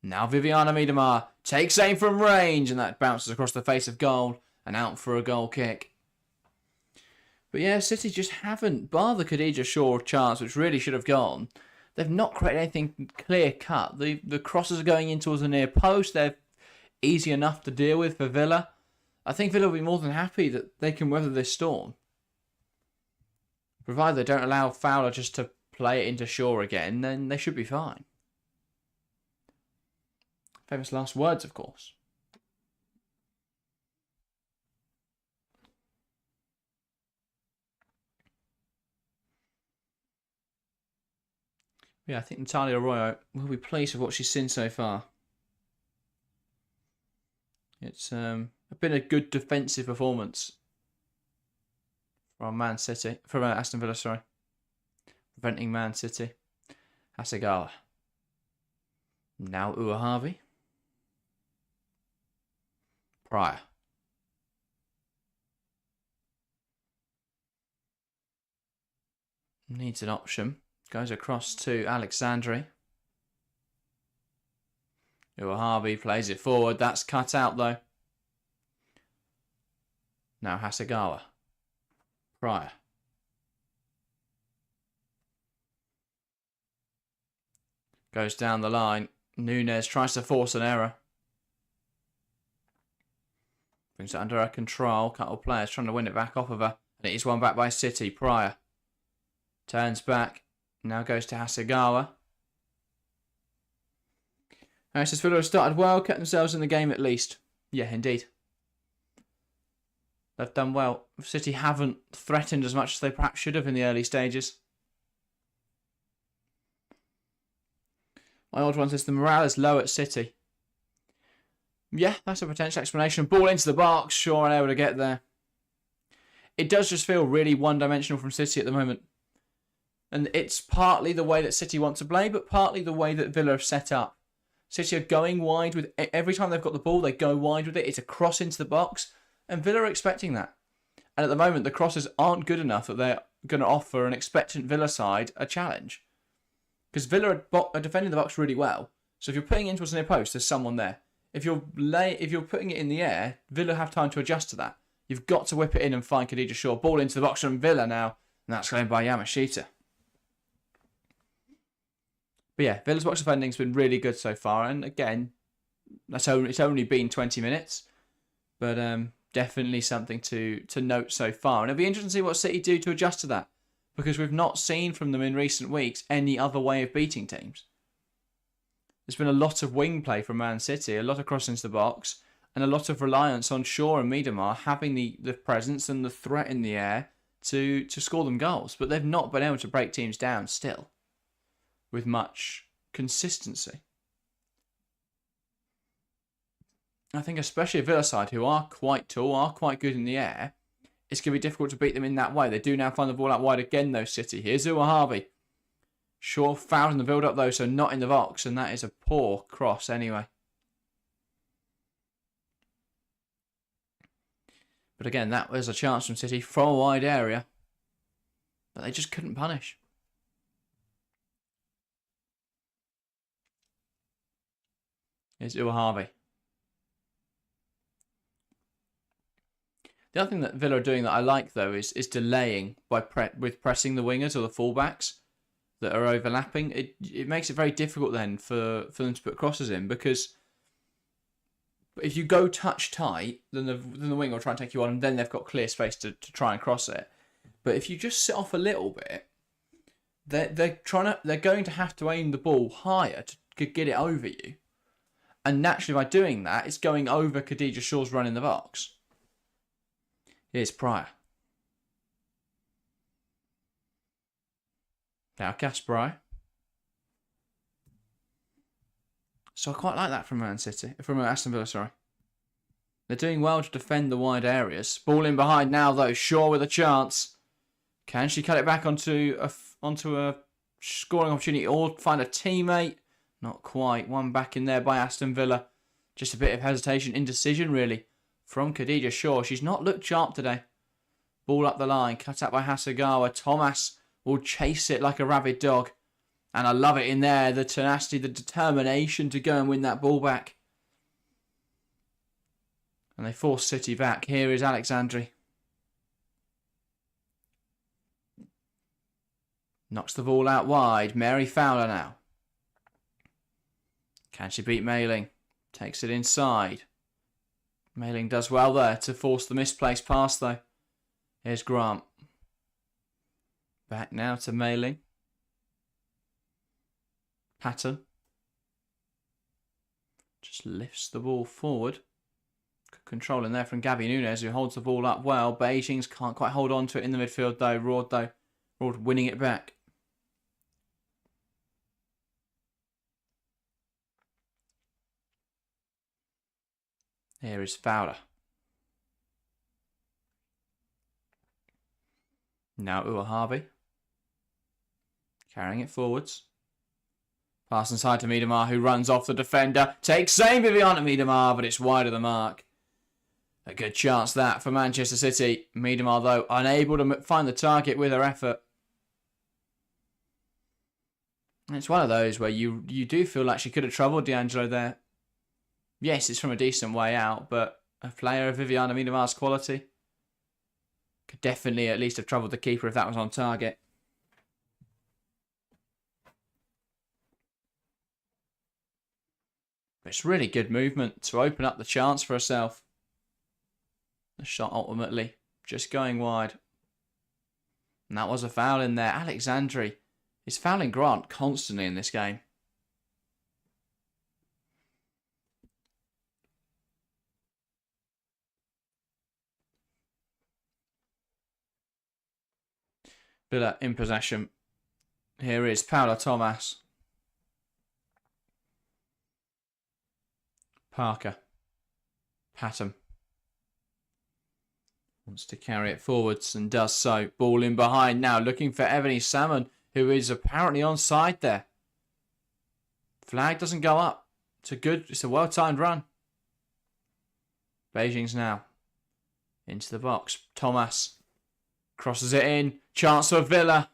Now Viviana Miedemar takes aim from range, and that bounces across the face of goal and out for a goal kick. But yeah, City just haven't, bar the Khadija Shaw chance, which really should have gone. They've not created anything clear cut. The crosses are going in towards the near post. They're easy enough to deal with for Villa. I think Villa will be more than happy that they can weather this storm. Provided they don't allow Fowler just to play it into Shaw again, then they should be fine. Famous last words, of course. Yeah, I think Natalia Arroyo will be pleased with what she's seen so far. It's been a good defensive performance from Aston Villa, sorry. Preventing Man City. Hasegawa. Now Uwahavi. Pryor. Needs an option. Goes across to Alexandri. Uwahabi plays it forward. That's cut out though. Now Hasegawa. Pryor. Goes down the line. Nunez tries to force an error. Brings it under her control. Couple of players trying to win it back off of her. And it is won back by City. Pryor. Turns back. Now goes to Hasegawa. Aston Villa have started well. Kept themselves in the game at least. Yeah, indeed. They've done well. City haven't threatened as much as they perhaps should have in the early stages. My old one says the morale is low at City. Yeah, that's a potential explanation. Ball into the box. Shaw unable to get there. It does just feel really one-dimensional from City at the moment. And it's partly the way that City want to play, but partly the way that Villa have set up. City are going wide with every time they've got the ball, they go wide with it. It's a cross into the box, and Villa are expecting that. And at the moment, the crosses aren't good enough that they're going to offer an expectant Villa side a challenge. Because Villa are defending the box really well. So if you're putting it into a near post, there's someone there. If you're putting it in the air, Villa have time to adjust to that. You've got to whip it in and find Khadija Shaw. Ball into the box from Villa now, and that's claimed by Yamashita. But yeah, Villa's box defending's been really good so far. And again, it's only been 20 minutes. But definitely something to note so far. And it'll be interesting to see what City do to adjust to that. Because we've not seen from them in recent weeks any other way of beating teams. There's been a lot of wing play from Man City, a lot of crossing into the box, and a lot of reliance on Shaw and Miedemar having the presence and the threat in the air to score them goals. But they've not been able to break teams down still with much consistency. I think especially a Villa side who are quite tall, are quite good in the air, it's going to be difficult to beat them in that way. They do now find the ball out wide again, though, City. Here's Uwahabi. Shaw fouled in the build-up, though, so not in the box, and that is a poor cross anyway. But again, that was a chance from City from a wide area, but they just couldn't punish. Here's Uwahabi. The other thing that Villa are doing that I like, though, is delaying with pressing the wingers or the fullbacks that are overlapping. It makes it very difficult then for them to put crosses in, because if you go touch tight, then the winger will try and take you on, and then they've got clear space to try and cross it. But if you just sit off a little bit, they're going to have to aim the ball higher to get it over you, and naturally by doing that, it's going over Khadija Shaw's run in the box. Here's Pryor. Now Kasparai. So I quite like that from Aston Villa, sorry. They're doing well to defend the wide areas. Ball in behind now, though. Shaw with a chance. Can she cut it back onto a scoring opportunity or find a teammate? Not quite. One back in there by Aston Villa. Just a bit of hesitation, indecision, really, from Khadija Shaw. She's not looked sharp today. Ball up the line. Cut out by Hasegawa. Thomas will chase it like a rabid dog. And I love it in there. The tenacity, the determination to go and win that ball back. And they force City back. Here is Alexandri. Knocks the ball out wide. Mary Fowler now. Can she beat Mailing? Takes it inside. Mailing does well there to force the misplaced pass, though. Here's Grant. Back now to Mailing. Patton. Just lifts the ball forward. Good control in there from Gabby Nunes, who holds the ball up well. Beijing's can't quite hold on to it in the midfield, though. Rord winning it back. Here is Fowler. Now Uwahabi. Carrying it forwards. Pass inside to Miedemar, who runs off the defender. Takes aim Viviana Miedemar, but it's wide of the mark. A good chance that for Manchester City. Miedemar, though, unable to find the target with her effort. It's one of those where you do feel like she could have troubled D'Angelo there. Yes, it's from a decent way out, but a player of Viviana Miedemar's quality could definitely at least have troubled the keeper if that was on target. But it's really good movement to open up the chance for herself. The shot ultimately just going wide. And that was a foul in there. Alexandri is fouling Grant constantly in this game. Villa in possession. Here is Paula Thomas. Parker. Patton. Wants to carry it forwards and does so. Ball in behind now, looking for Ebony Salmon, who is apparently onside there. Flag doesn't go up. It's a well-timed run. Beijing's now into the box. Thomas crosses it in. Chance for Villa.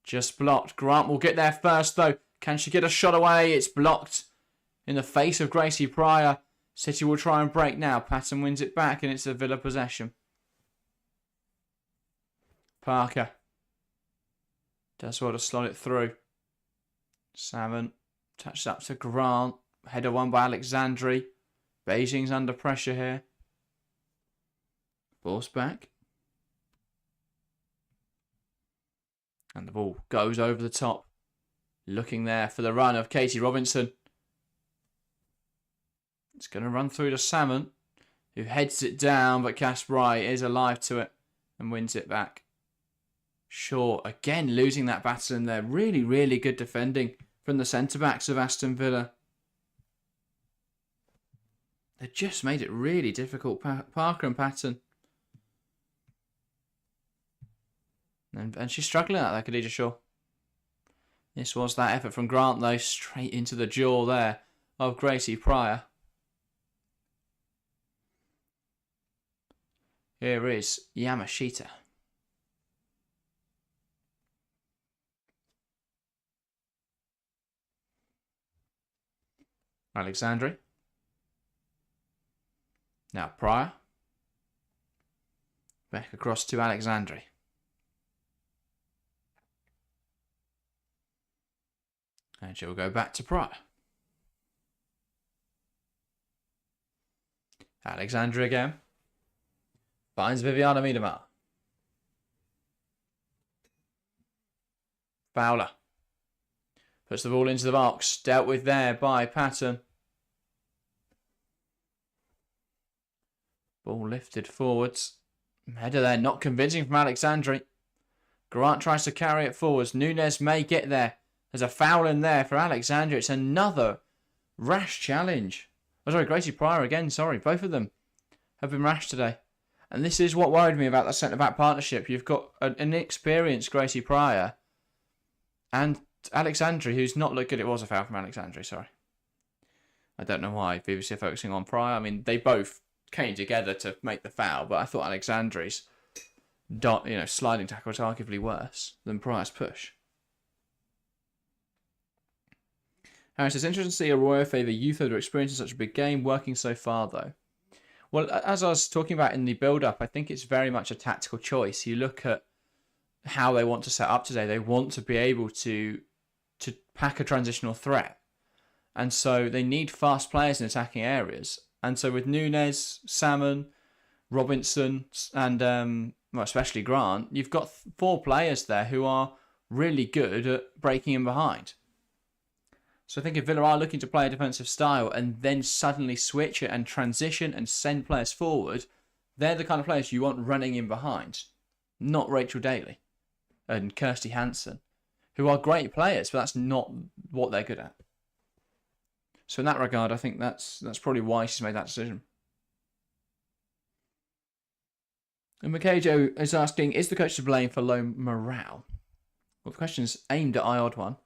Just blocked. Grant will get there first, though. Can she get a shot away? It's blocked in the face of Gracie Pryor. City will try and break now. Patton wins it back, and it's a Villa possession. Parker does well to slot it through. Salmon touches up to Grant. Header won by Alexandri. Beijing's under pressure here. Force back. And the ball goes over the top. Looking there for the run of Katie Robinson. It's going to run through to Salmon, who heads it down, but Kasparai is alive to it and wins it back. Shaw again losing that battle in there. Really, really good defending from the centre-backs of Aston Villa. They just made it really difficult, Parker and Patton. And she's struggling at that, Khadija Shaw. This was that effort from Grant, though, straight into the jaw there of Gracie Pryor. Here is Yamashita. Alexandri. Now Pryor. Back across to Alexandri. And she'll go back to Pryor. Alexandri again. Finds Viviana Miedemar. Fowler. Puts the ball into the box. Dealt with there by Patton. Ball lifted forwards. Header there, not convincing from Alexandri. Grant tries to carry it forwards. Nunes may get there. There's a foul in there for Alexandri. It's another rash challenge. Oh, sorry, Gracie Pryor again. Sorry, both of them have been rash today. And this is what worried me about the centre-back partnership. You've got an inexperienced Gracie Pryor and Alexandri, who's not looked good. It was a foul from Alexandri, sorry. I don't know why BBC are focusing on Pryor. I mean, they both came together to make the foul, but I thought Alexandri's sliding tackle was arguably worse than Pryor's push. Harris, it's interesting to see Arroyo favour youth that are experiencing such a big game, working so far though. Well, as I was talking about in the build-up, I think it's very much a tactical choice. You look at how they want to set up today. They want to be able to pack a transitional threat. And so they need fast players in attacking areas. And so with Nunes, Salmon, Robinson, and especially Grant, you've got 4 players there who are really good at breaking in behind. So I think if Villa are looking to play a defensive style and then suddenly switch it and transition and send players forward, they're the kind of players you want running in behind. Not Rachel Daly and Kirsty Hansen, who are great players, but that's not what they're good at. So in that regard, I think that's probably why she's made that decision. And Makajo is asking, is the coach to blame for low morale? Well, the question's aimed at Odd One,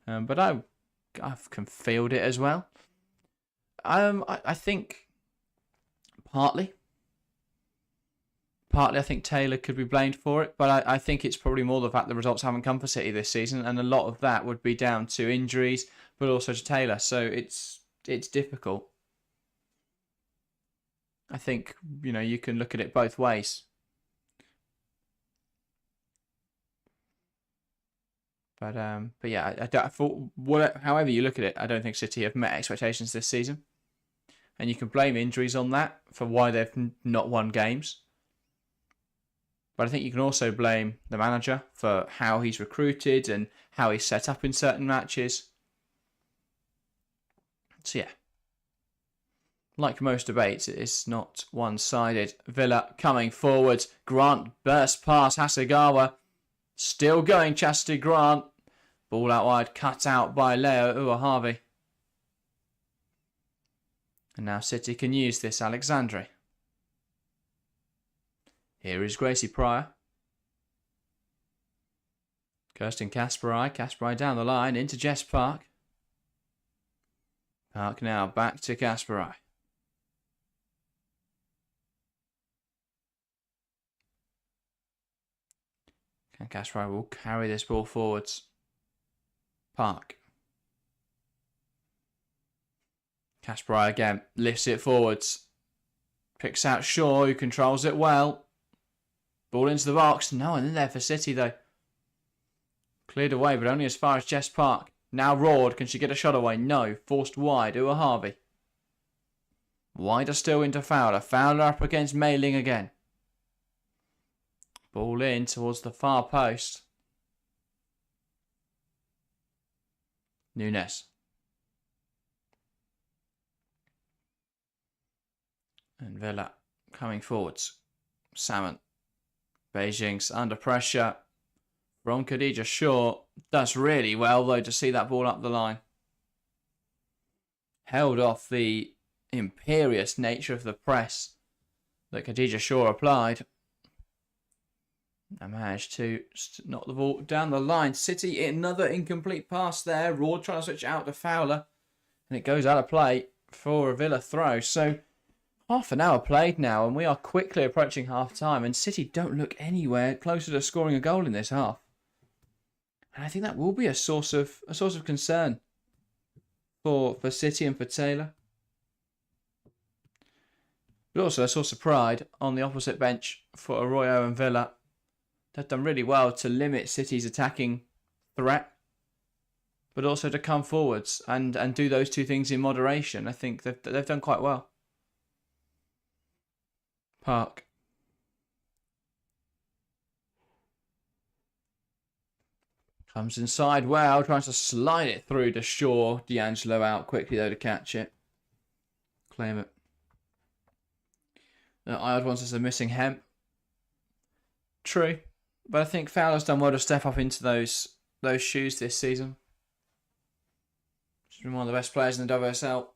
but I can field it as well. I think partly I think Taylor could be blamed for it, but I think it's probably more the fact the results haven't come for City this season, and a lot of that would be down to injuries, but also to Taylor. So it's difficult. I think you can look at it both ways. But yeah, I thought however you look at it, I don't think City have met expectations this season, and you can blame injuries on that for why they've not won games. But I think you can also blame the manager for how he's recruited and how he's set up in certain matches. So yeah, like most debates, it's not one-sided. Villa coming forward. Grant burst past Hasegawa. Still going, Chastity Grant. Ball out wide, cut out by Leo Uahavi. And now City can use this, Alexandri. Here is Gracie Pryor. Kirsten Kasparai. Kasparai down the line into Jess Park. Park now back to Kasparai. And Kasparai will carry this ball forwards. Park. Kasparai again lifts it forwards. Picks out Shaw, who controls it well. Ball into the box. No one in there for City though. Cleared away, but only as far as Jess Park. Now Rord. Can she get a shot away? No. Forced wide. Ua Harvey. Wider still into Fowler. Fowler up against Mailing again. Ball in towards the far post. Nunes. And Villa coming forwards. Salmon. Beijing's under pressure from Khadija Shaw. Does really well, though, to see that ball up the line. Held off the imperious nature of the press that Khadija Shaw applied. And managed to knock the ball down the line. City, another incomplete pass there. Rord trying to switch out to Fowler. And it goes out of play for a Villa throw. So half an hour played now, and we are quickly approaching half time. And City don't look anywhere closer to scoring a goal in this half. And I think that will be a source of concern for City and for Taylor. But also a source of pride on the opposite bench for Arroyo and Villa. They've done really well to limit City's attacking threat, but also to come forwards and do those two things in moderation. I think they've done quite well. Park. Comes inside well, tries to slide it through to Shaw. D'Angelo out quickly though to catch it. Claim it. Iod wants us a missing Hemp. True. But I think Fowler's done well to step up into those shoes this season. She's been one of the best players in the WSL.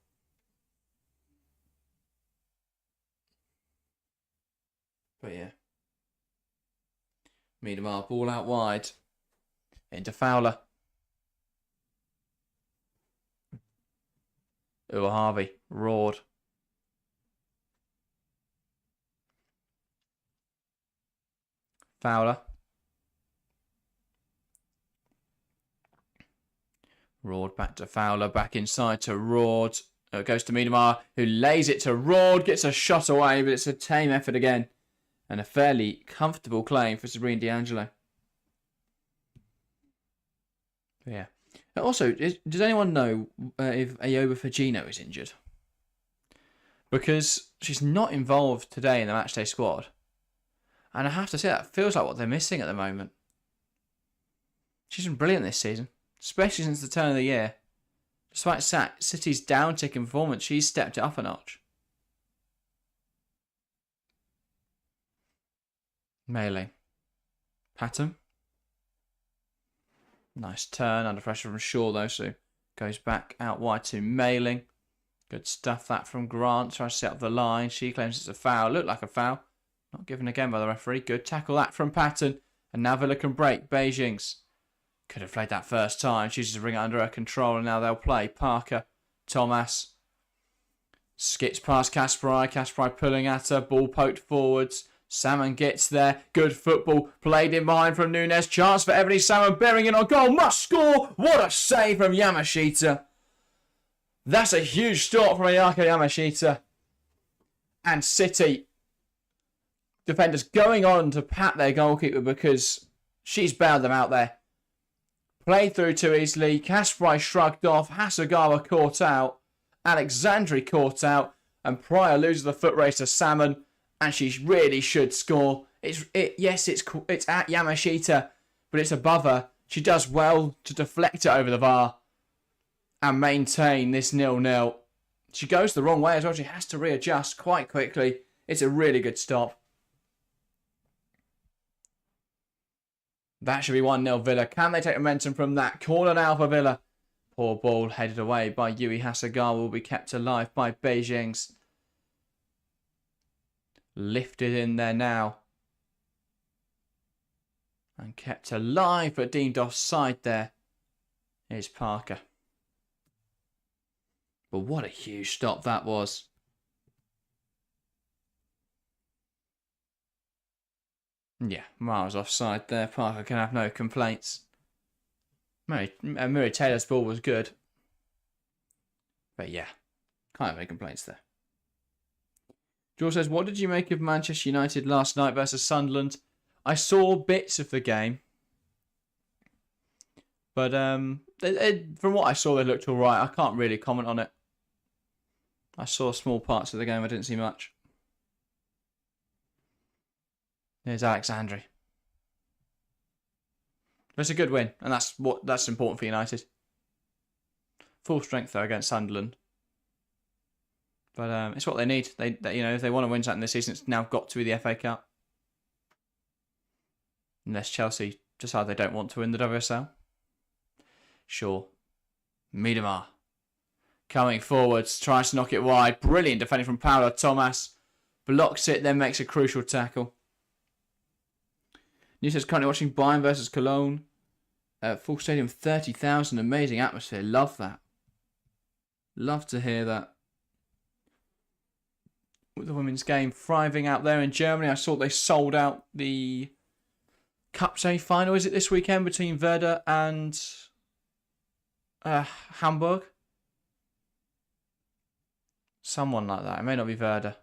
But yeah. Miedemar, ball out wide. Into Fowler. Ua Harvey. Rord. Fowler. Rord back to Fowler, back inside to Rord. It goes to Miedemar, who lays it to Rord, gets a shot away, but it's a tame effort again. And a fairly comfortable claim for Sabrina D'Angelo. Yeah. Also, does anyone know if Ayoba Fagino is injured? Because she's not involved today in the matchday squad. And I have to say, that feels like what they're missing at the moment. She's been brilliant this season, especially since the turn of the year. Despite City's downtick in performance, she's stepped it up a notch. Mailing. Patton. Nice turn, under pressure from Shaw though, so goes back out wide to Mailing. Good stuff that from Grant, tries to set up the line. She claims it's a foul, looked like a foul. Not given again by the referee. Good tackle that from Patton. And now Villa can break. Beijing's. Could have played that first time. Chooses to bring it under her control. And now they'll play. Parker. Thomas. Skips past Kasparai. Kasparai pulling at her. Ball poked forwards. Salmon gets there. Good football. Played in behind from Nunes. Chance for Ebony Salmon. Bearing in on goal. Must score. What a save from Yamashita. That's a huge stop from Ayaka Yamashita. And City defenders going on to pat their goalkeeper because she's bailed them out there. Played through too easily. Kasparai shrugged off. Hasegawa caught out. Alexandri caught out. And Pryor loses the foot race to Salmon. And she really should score. It's at Yamashita, but it's above her. She does well to deflect it over the bar and maintain this 0-0. She goes the wrong way as well. She has to readjust quite quickly. It's a really good stop. That should be 1-0 Villa. Can they take momentum from that? Corner now for Villa. Poor ball headed away by Yui Hasegawa. Will be kept alive by Beijing's. Lifted in there now. And kept alive but deemed offside there. Here's Parker. But what a huge stop that was. Yeah, miles offside there. Parker can have no complaints. Murray Taylor's ball was good. But yeah, can't have any complaints there. George says, what did you make of Manchester United last night versus Sunderland? I saw bits of the game. But from what I saw, they looked all right. I can't really comment on it. I saw small parts of the game. I didn't see much. Here's Alexandri. It's a good win, and that's important for United. Full strength though against Sunderland, but it's what they need. They if they want to win something this season, it's now got to be the FA Cup. Unless Chelsea decide they don't want to win the WSL. Sure. Miedemar coming forwards, tries to knock it wide. Brilliant defending from Paulo Thomas. Blocks it, then makes a crucial tackle. News's currently watching Bayern versus Cologne. Full stadium, 30,000. Amazing atmosphere. Love that. Love to hear that. With the women's game thriving out there in Germany, I saw they sold out the Cup semi-final. Is it this weekend between Werder and Hamburg? Someone like that. It may not be Werder.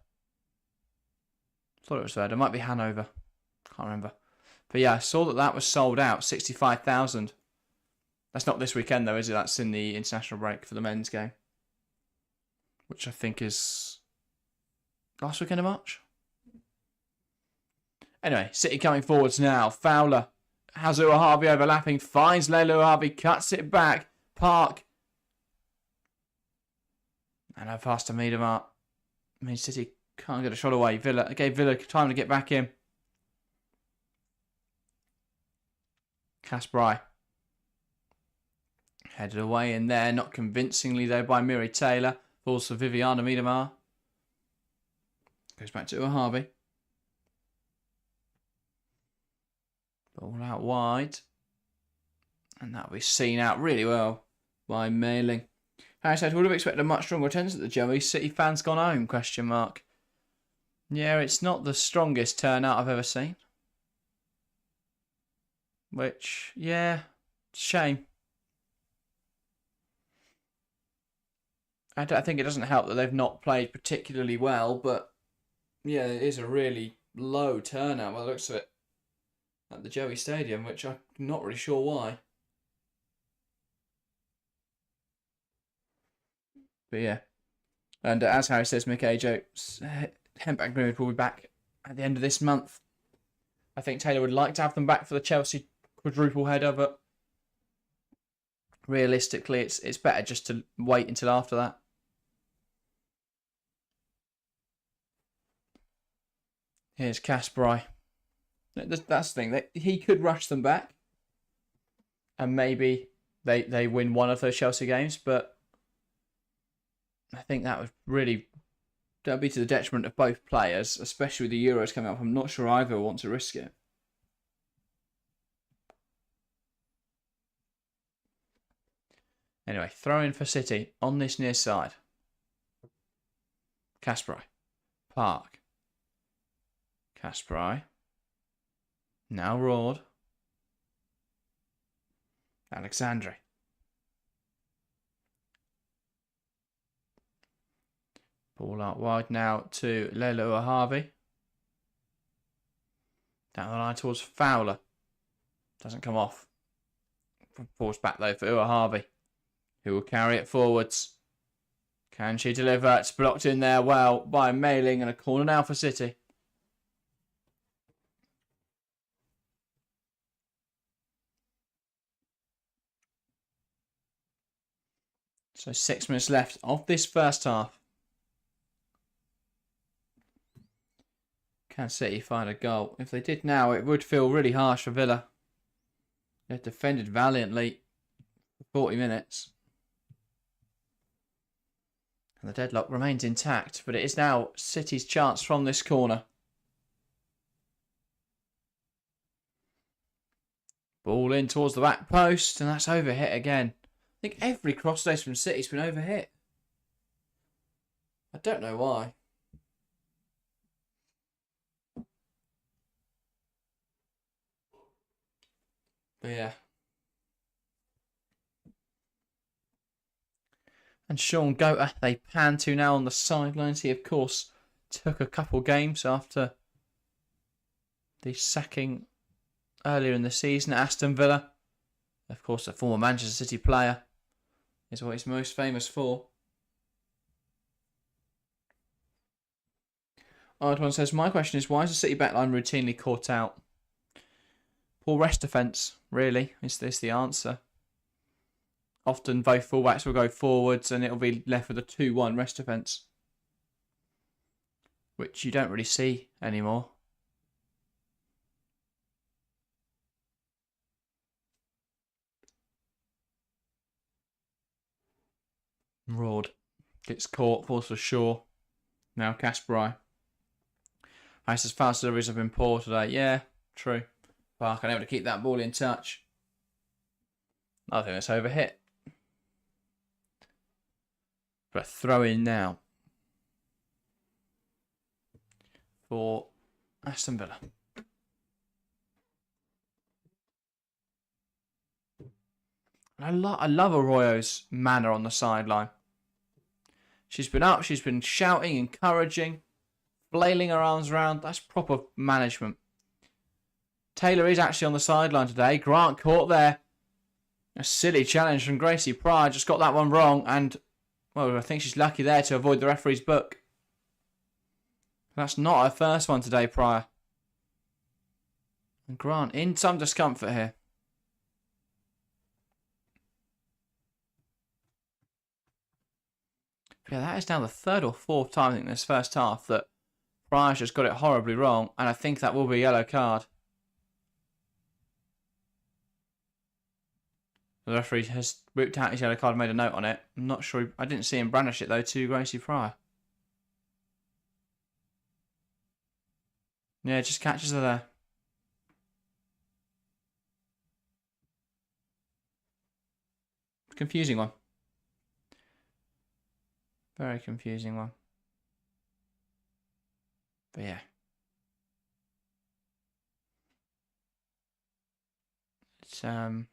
I thought it was Werder. It might be Hanover. Can't remember. But yeah, I saw that was sold out. 65,000. That's not this weekend though, is it? That's in the international break for the men's game. Which I think is last weekend of March. Anyway, City coming forwards now. Fowler has Uahabi overlapping. Finds Leila Uahabi. Cuts it back. Park. And a pass to Miedemar. I mean, City can't get a shot away. Villa gave Villa time to get back in. Kasperai. Headed away in there. Not convincingly though by Miri Taylor. Falls for Viviana Miedemar. Goes back to Uahabi. Ball out wide. And that'll be seen out really well by Mailing. Harry said, would have expected a much stronger attendance at the Joey. City fans gone home, question mark. Yeah, it's not the strongest turnout I've ever seen. Which, yeah, shame. I think it doesn't help that they've not played particularly well, but yeah, it is a really low turnout by the looks of it at the Joey Stadium, which I'm not really sure why. But yeah. And as Harry says, Mick Ajo, Hempback Grimwood will be back at the end of this month. I think Taylor would like to have them back for the Chelsea quadruple header, but realistically, it's better just to wait until after that. Here's Kasperai. That's the thing. He could rush them back, and maybe they win one of those Chelsea games, but I think that would be to the detriment of both players, especially with the Euros coming up. I'm not sure either want to risk it. Anyway, throw in for City on this near side. Kasperai. Park. Kasperai. Now Rord. Alexandri. Ball out wide now to Leila Uahabi. Down the line towards Fowler. Doesn't come off. Falls back though for Uahabi, who will carry it forwards. Can she deliver? It's blocked in there well by Mailing, and a corner now for City. So 6 minutes left of this first half. Can City find a goal? If they did now, it would feel really harsh for Villa. They've defended valiantly for 40 minutes. And the deadlock remains intact, but it is now City's chance from this corner. Ball in towards the back post, and that's overhit again. I think every cross today from City's been overhit. I don't know why. But yeah. And Sean Goater, they pan to now on the sidelines. He, of course, took a couple games after the sacking earlier in the season at Aston Villa. Of course, a former Manchester City player is what he's most famous for. Odd1 says, my question is, why is the City backline routinely caught out? Poor rest defence, really, is this the answer? Often both fullbacks will go forwards and it'll be left with a 2-1 rest defence, which you don't really see anymore. Rord gets caught, falls for Shaw. Now Kasperai. I says fast deliveries have been poor today. Yeah, true. Park unable to keep that ball in touch. I think it's overhit. But a throw in now for Aston Villa. I love Arroyo's manner on the sideline. She's been up, she's been shouting, encouraging, flailing her arms around. That's proper management. Taylor is actually on the sideline today. Grant caught there. A silly challenge from Gracie Pryor. Just got that one wrong. And, well, I think she's lucky there to avoid the referee's book. That's not her first one today, Pryor. And Grant in some discomfort here. Yeah, that is now the third or fourth time, I think, this first half that Pryor's just got it horribly wrong. And I think that will be a yellow card. The referee has whipped out his yellow card and made a note on it. I'm not sure. I didn't see him brandish it, though, to Gracie Pryor. Yeah, just catches her there. Confusing one. Very confusing one. But yeah. It's Aston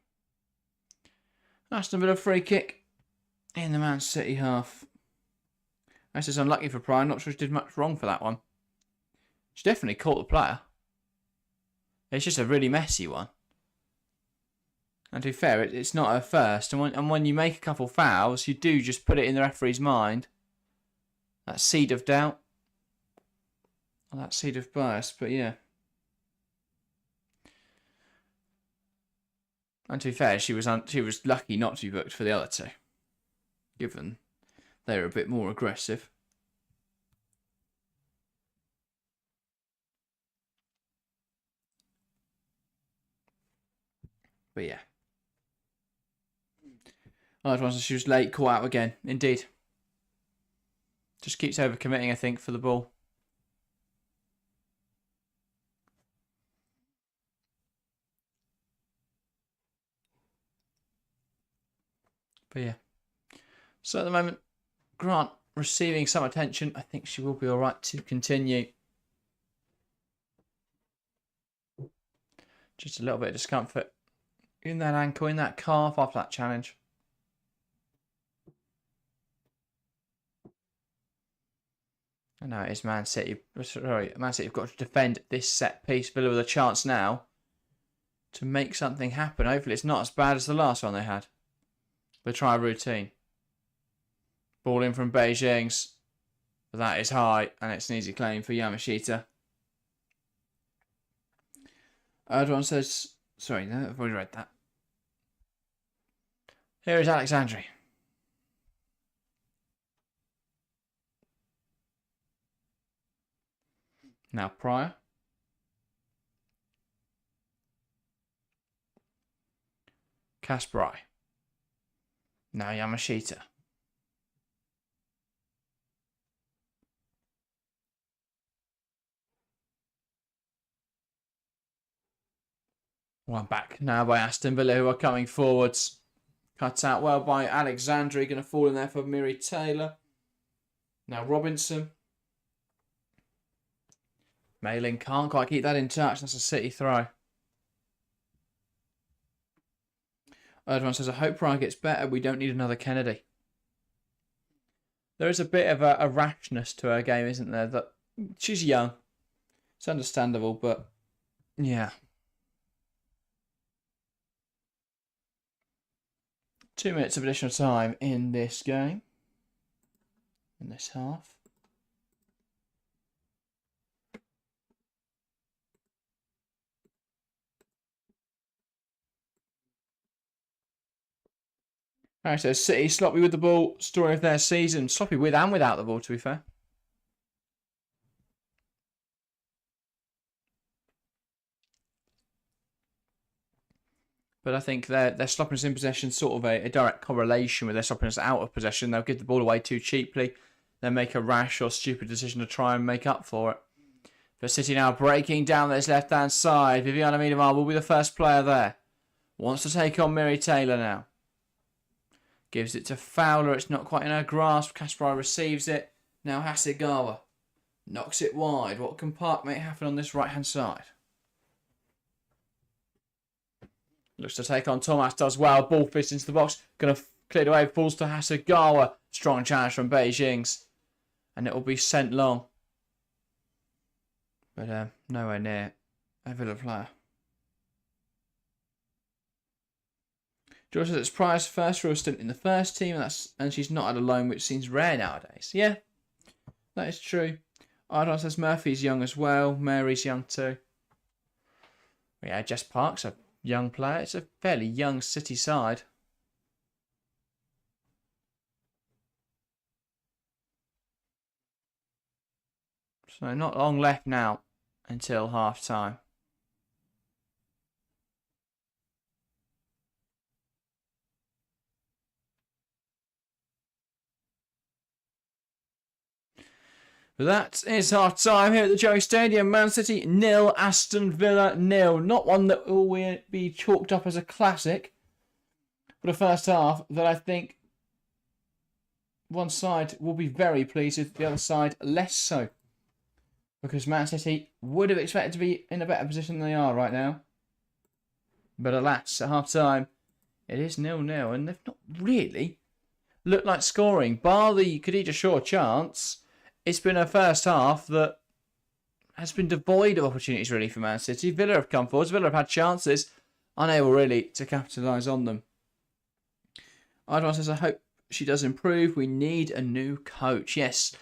Villa free kick in the Man City half. This is unlucky for Pryor. Not sure she did much wrong for that one. She definitely caught the player. It's just a really messy one. And to be fair, it's not her first. And when you make a couple fouls, you do just put it in the referee's mind. That seed of doubt. Or that seed of bias. But yeah. And to be fair, she was lucky not to be booked for the other two, given they were a bit more aggressive. But yeah. Other ones, she was late, caught out again. Indeed. Just keeps overcommitting, I think, for the ball. But yeah. So at the moment, Grant receiving some attention. I think she will be all right to continue. Just a little bit of discomfort in that ankle, in that calf after that challenge. And now it is Man City. Sorry, Man City have got to defend this set piece. Villa with a chance now to make something happen. Hopefully it's not as bad as the last one they had. They try a routine. Ball in from Beijing's. But that is high, and it's an easy claim for Yamashita. Erdogan says... Sorry, no, I've already read that. Here is Alexandri. Now Pryor. Kasperai. Now Yamashita. One back now by Aston Villa, who are coming forwards. Cut out well by Alexandri. Going to fall in there for Miri Taylor. Now Robinson. Mailing can't quite keep that in touch. That's a City throw. Erdogan says, I hope Pryor gets better. We don't need another Kennedy. There is a bit of a rashness to her game, isn't there? That she's young. It's understandable, but yeah. 2 minutes of additional time in this game, in this half. Alright, so City sloppy with the ball, story of their season. Sloppy with and without the ball, to be fair. But I think their sloppiness in possession is sort of a direct correlation with their sloppiness out of possession. They'll give the ball away too cheaply. They'll make a rash or stupid decision to try and make up for it. But City now breaking down this left-hand side. Viviana Miedemar will be the first player there. Wants to take on Miri Taylor now. Gives it to Fowler. It's not quite in her grasp. Kasparov receives it. Now Hasegawa knocks it wide. What can Park make happen on this right-hand side? Looks to take on Thomas. Does well. Ball fits into the box. Going to clear it away. Falls to Hasegawa. Strong challenge from Beijing's. And it will be sent long. But nowhere near a Villa player. George says it's Pryor's first real stint in the first team, and she's not had a loan, which seems rare nowadays. Yeah, that is true. Ardon says Murphy's young as well. Mary's young too. Yeah, Jess Park's a young player. It's a fairly young City side. So not long left now until half time. But that is half time here at the Joey Stadium. Man City 0, Aston Villa 0. Not one that will be chalked up as a classic. But a first half that I think one side will be very pleased with, the other side less so. Because Man City would have expected to be in a better position than they are right now. But alas, at half time, it is 0-0. And they've not really looked like scoring. Bar the Khadija Shaw chance, it's been a first half that has been devoid of opportunities really for Man City. Villa have come forward. Villa have had chances, unable really to capitalise on them. Ardwan says, I hope she does improve. We need a new coach. Yes,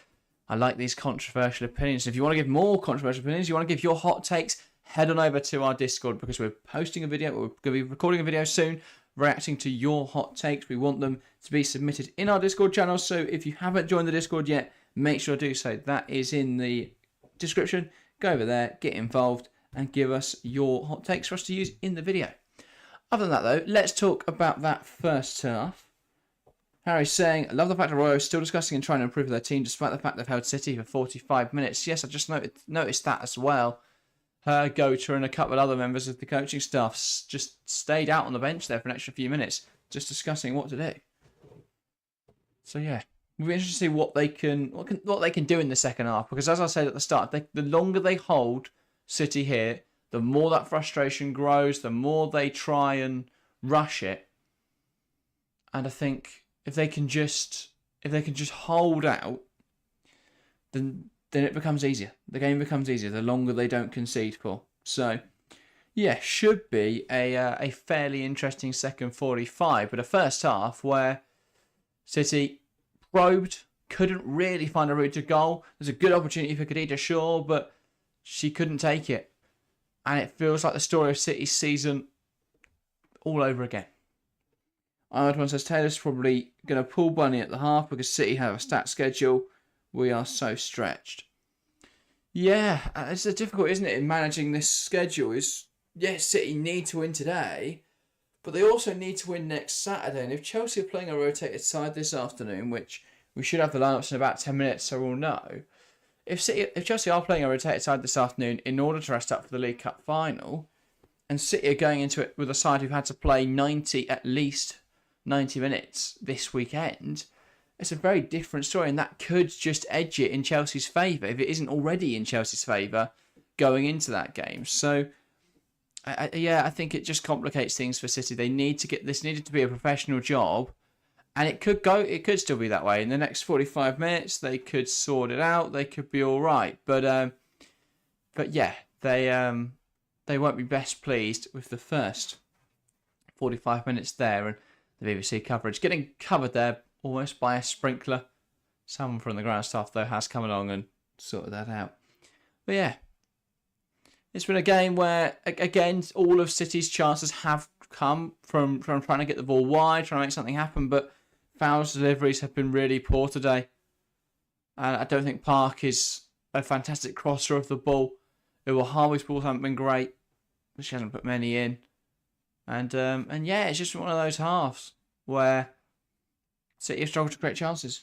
I like these controversial opinions. If you want to give more controversial opinions, you want to give your hot takes, head on over to our Discord because we're posting a video. We're going to be recording a video soon reacting to your hot takes. We want them to be submitted in our Discord channel. So if you haven't joined the Discord yet, make sure to do so. That is in the description. Go over there, get involved, and give us your hot takes for us to use in the video. Other than that, though, let's talk about that first half. Harry's saying, I love the fact that Royo is still discussing and trying to improve their team despite the fact they've held City for 45 minutes. Yes, I just noticed that as well. Her, Gota, and a couple of other members of the coaching staff just stayed out on the bench there for an extra few minutes, just discussing what to do. So yeah. We'll be interested to see what they can do in the second half. Because as I said at the start, the longer they hold City here, the more that frustration grows, the more they try and rush it. And I think if they can just hold out, then it becomes easier. The game becomes easier the longer they don't concede for. So yeah, should be a fairly interesting second 45, but a first half where City probed, couldn't really find a route to goal. There's a good opportunity for Khadija Shaw, but she couldn't take it. And it feels like the story of City's season all over again. Ardwan says Taylor's probably going to pull Bunny at the half because City have a stat schedule. We are so stretched. Yeah, it's difficult, isn't it, in managing this schedule? Yes, City need to win today, but they also need to win next Saturday. And if Chelsea are playing a rotated side this afternoon, which we should have the lineups in about 10 minutes, so we'll know. If Chelsea are playing a rotated side this afternoon in order to rest up for the League Cup final, and City are going into it with a side who've had to play at least 90 minutes this weekend, it's a very different story, and that could just edge it in Chelsea's favour if it isn't already in Chelsea's favour going into that game. So I think it just complicates things for City. They need to get this needed to be a professional job, and it could still be that way. In the next 45 minutes, they could sort it out. They could be all right, but yeah, they won't be best pleased with the first 45 minutes there, and the BBC coverage. Getting covered there almost by a sprinkler. Someone from the ground staff, though, has come along and sorted that out. But yeah, it's been a game where, again, all of City's chances have come from trying to get the ball wide, trying to make something happen, but Fowler's deliveries have been really poor today. And I don't think Park is a fantastic crosser of the ball. Harvey's balls haven't been great. She hasn't put many in. And yeah, it's just one of those halves where City have struggled to create chances.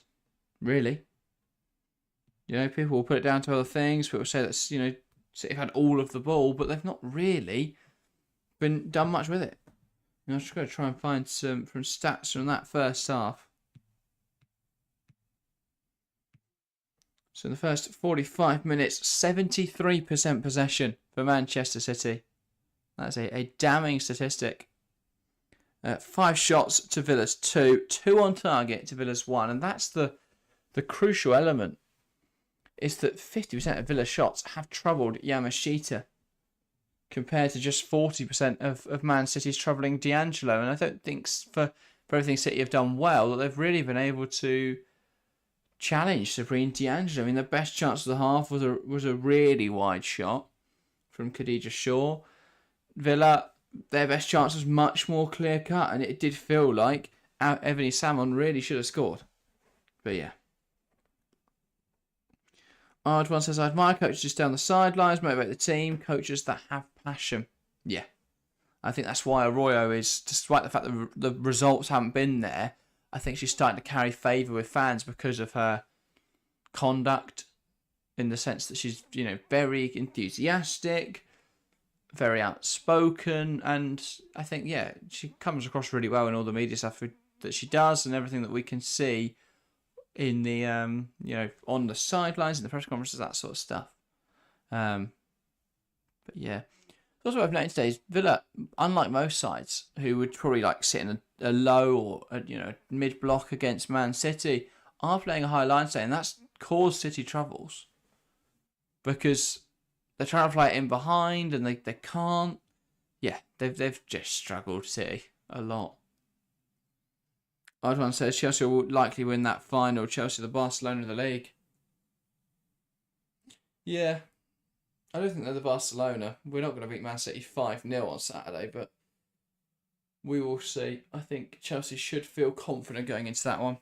Really. You know, people will put it down to other things. People say that, you know, City have had all of the ball, but they've not really done much with it. I'm just going to try and find some from stats from that first half. So in the first 45 minutes, 73% possession for Manchester City. That's a damning statistic. 5 shots to Villa's 2. 2 on target to Villa's 1. And that's the crucial element. Is that 50% of Villa's shots have troubled Yamashita. Compared to just 40% of Man City's troubling D'Angelo. And I don't think for everything City have done well, that they've really been able to challenge Sabrine D'Angelo. I mean, the best chance of the half was a really wide shot from Khadija Shaw. Villa, their best chance was much more clear cut, and it did feel like Ebony Salmon really should have scored. But yeah. Ardwan says, I admire coaches just down the sidelines, motivate the team, coaches that have passion. Yeah. I think that's why Arroyo is, despite the fact that the results haven't been there, I think she's starting to carry favour with fans because of her conduct, in the sense that she's, you know, very enthusiastic, very outspoken, and I think, yeah, she comes across really well in all the media stuff that she does and everything that we can see in the, you know, on the sidelines, in the press conferences, that sort of stuff. But yeah. Also, what I've noticed today is Villa, unlike most sides who would probably like sit in a low or a mid block against Man City, are playing a high line today, and that's caused City troubles because they're trying to play it in behind and they can't. Yeah, they've just struggled, City, a lot. Ardwan says Chelsea will likely win that final. Chelsea, the Barcelona of the league. Yeah. I don't think they're the Barcelona. We're not going to beat Man City 5-0 on Saturday, but we will see. I think Chelsea should feel confident going into that one.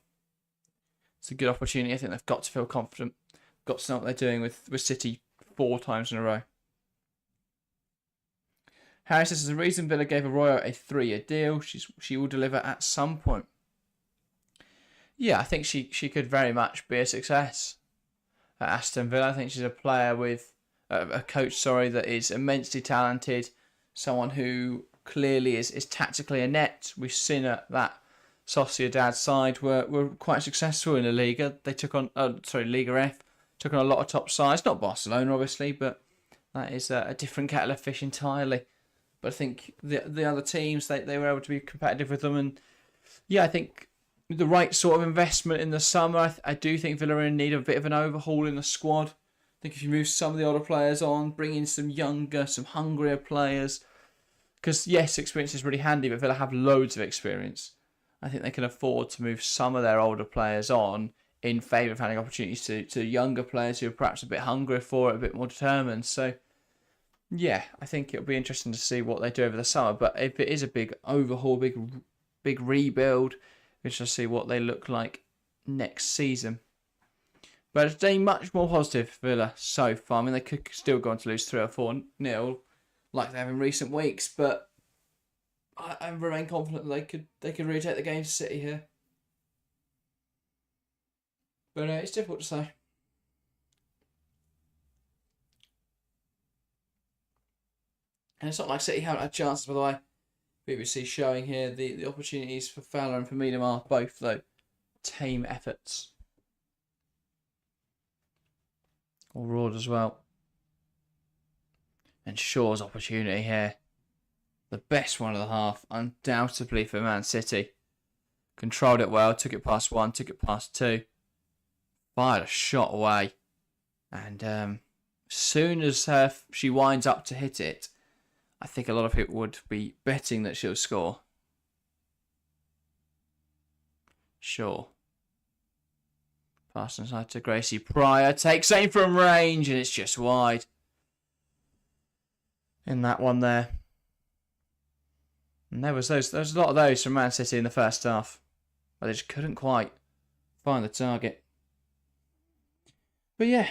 It's a good opportunity. I think they've got to feel confident. Got to know what they're doing with City 4 times in a row. Harry says, the reason Villa gave Arroyo a 3-year deal, she will deliver at some point. Yeah, I think she could very much be a success at Aston Villa. I think she's a player with a coach, that is immensely talented, someone who clearly is tactically inept. We've seen that Sociedad side were quite successful in the Liga. They took on, Liga F, took on a lot of top sides. Not Barcelona, obviously, but that is a different kettle of fish entirely. But I think the other teams, they were able to be competitive with them. And yeah, I think the right sort of investment in the summer, I do think Villa are in need of a bit of an overhaul in the squad. I think if you move some of the older players on, bring in some younger, some hungrier players. Because, yes, experience is really handy, but Villa have loads of experience. I think they can afford to move some of their older players on in favour of having opportunities to younger players who are perhaps a bit hungrier for it, a bit more determined. So, yeah, I think it'll be interesting to see what they do over the summer. But if it is a big overhaul, big rebuild, we shall see what they look like next season. But it's a much more positive for Villa so far. I mean, they could still go on to lose 3 or 4-0 like they have in recent weeks, but I remain confident that they could really take the game to City here. But it's difficult to say. And it's not like City haven't had chances, by the way. BBC showing here the opportunities for Fowler and for Miedema are both, though, tame efforts. Or Raw as well. And Shaw's opportunity here. The best one of the half, undoubtedly, for Man City. Controlled it well, took it past 1, took it past 2. Fired a shot away. And as soon as she winds up to hit it, I think a lot of people would be betting that she'll score. Sure. Pass inside to Gracie Pryor. Takes aim from range, and it's just wide. In that one there. And there was a lot of those from Man City in the first half. But they just couldn't quite find the target. But yeah.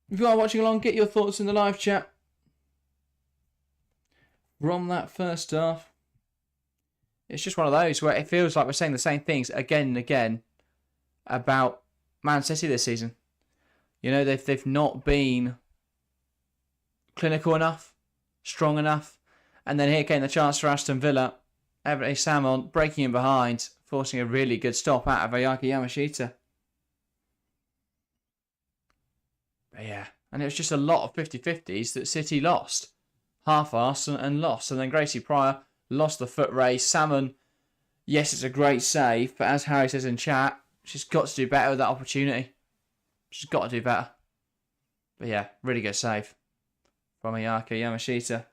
If you are watching along, get your thoughts in the live chat. From that first half. It's just one of those where it feels like we're saying the same things again and again about Man City this season. You know, they've not been clinical enough, strong enough. And then here came the chance for Aston Villa. Everett Salmon breaking in behind, forcing a really good stop out of Ayaka Yamashita. But yeah, and it was just a lot of 50-50s that City lost. Half-assed and lost. And then Gracie Pryor lost the foot race. Salmon, yes, it's a great save, but as Harry says in chat, she's got to do better with that opportunity. She's got to do better. But yeah, really good save from Ayaka Yamashita.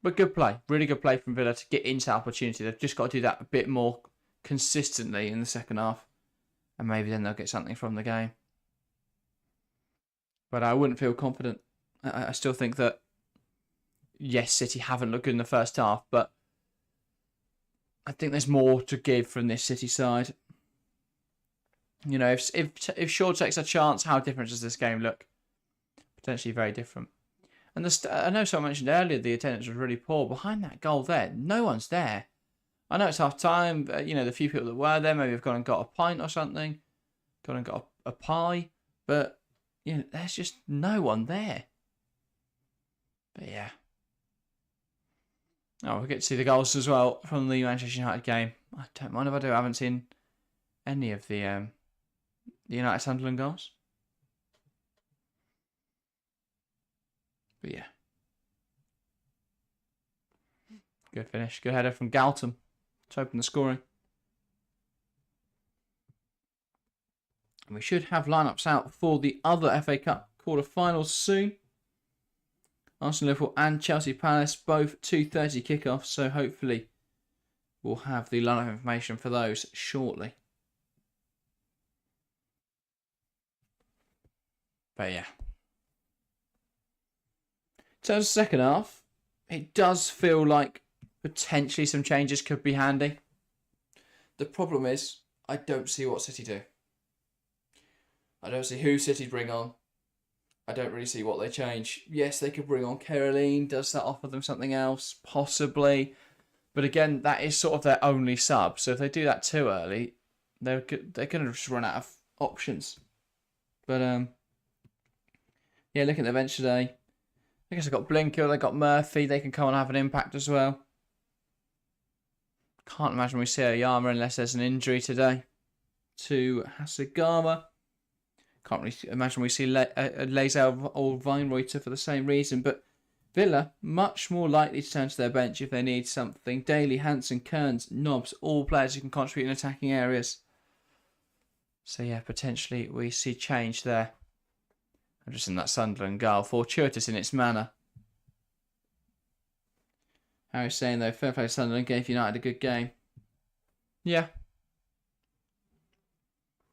But good play. Really good play from Villa to get into that opportunity. They've just got to do that a bit more consistently in the second half. And maybe then they'll get something from the game. But I wouldn't feel confident. I still think that, yes, City haven't looked good in the first half, but I think there's more to give from this City side. You know, if Shaw takes a chance, how different does this game look? Potentially very different. And I know someone mentioned earlier the attendance was really poor. Behind that goal there, no one's there. I know it's half time. You know, the few people that were there maybe have gone and got a pint or something. Gone and got a pie. But, you know, there's just no one there. But yeah. Oh, we get to see the goals as well from the Manchester United game. I don't mind if I do. I haven't seen any of the United Sunderland goals. But yeah. Good finish. Good header from Galton to open the scoring. And we should have lineups out for the other FA Cup quarter-finals soon. Arsenal, Liverpool and Chelsea Palace, both 2:30 kickoffs, so hopefully we'll have the lineup information for those shortly. But yeah. In terms of the second half, it does feel like potentially some changes could be handy. The problem is, I don't see what City do. I don't see who City bring on. I don't really see what they change. Yes, they could bring on Caroline. Does that offer them something else? Possibly. But again, that is sort of their only sub. So if they do that too early, they're going to just run out of options. But, yeah, looking at the bench today, I guess they've got Blinker, they've got Murphy. They can come and have an impact as well. Can't imagine we see Oyama unless there's an injury today to Hasegama. Can't really imagine we see Lazel or Weinreuter for the same reason. But Villa, much more likely to turn to their bench if they need something. Daly, Hansen, Kearns, Nobbs, all players who can contribute in attacking areas. So yeah, potentially we see change there. I'm just in that Sunderland goal. Fortuitous in its manner. Harry's saying though, fair play Sunderland gave United a good game. Yeah.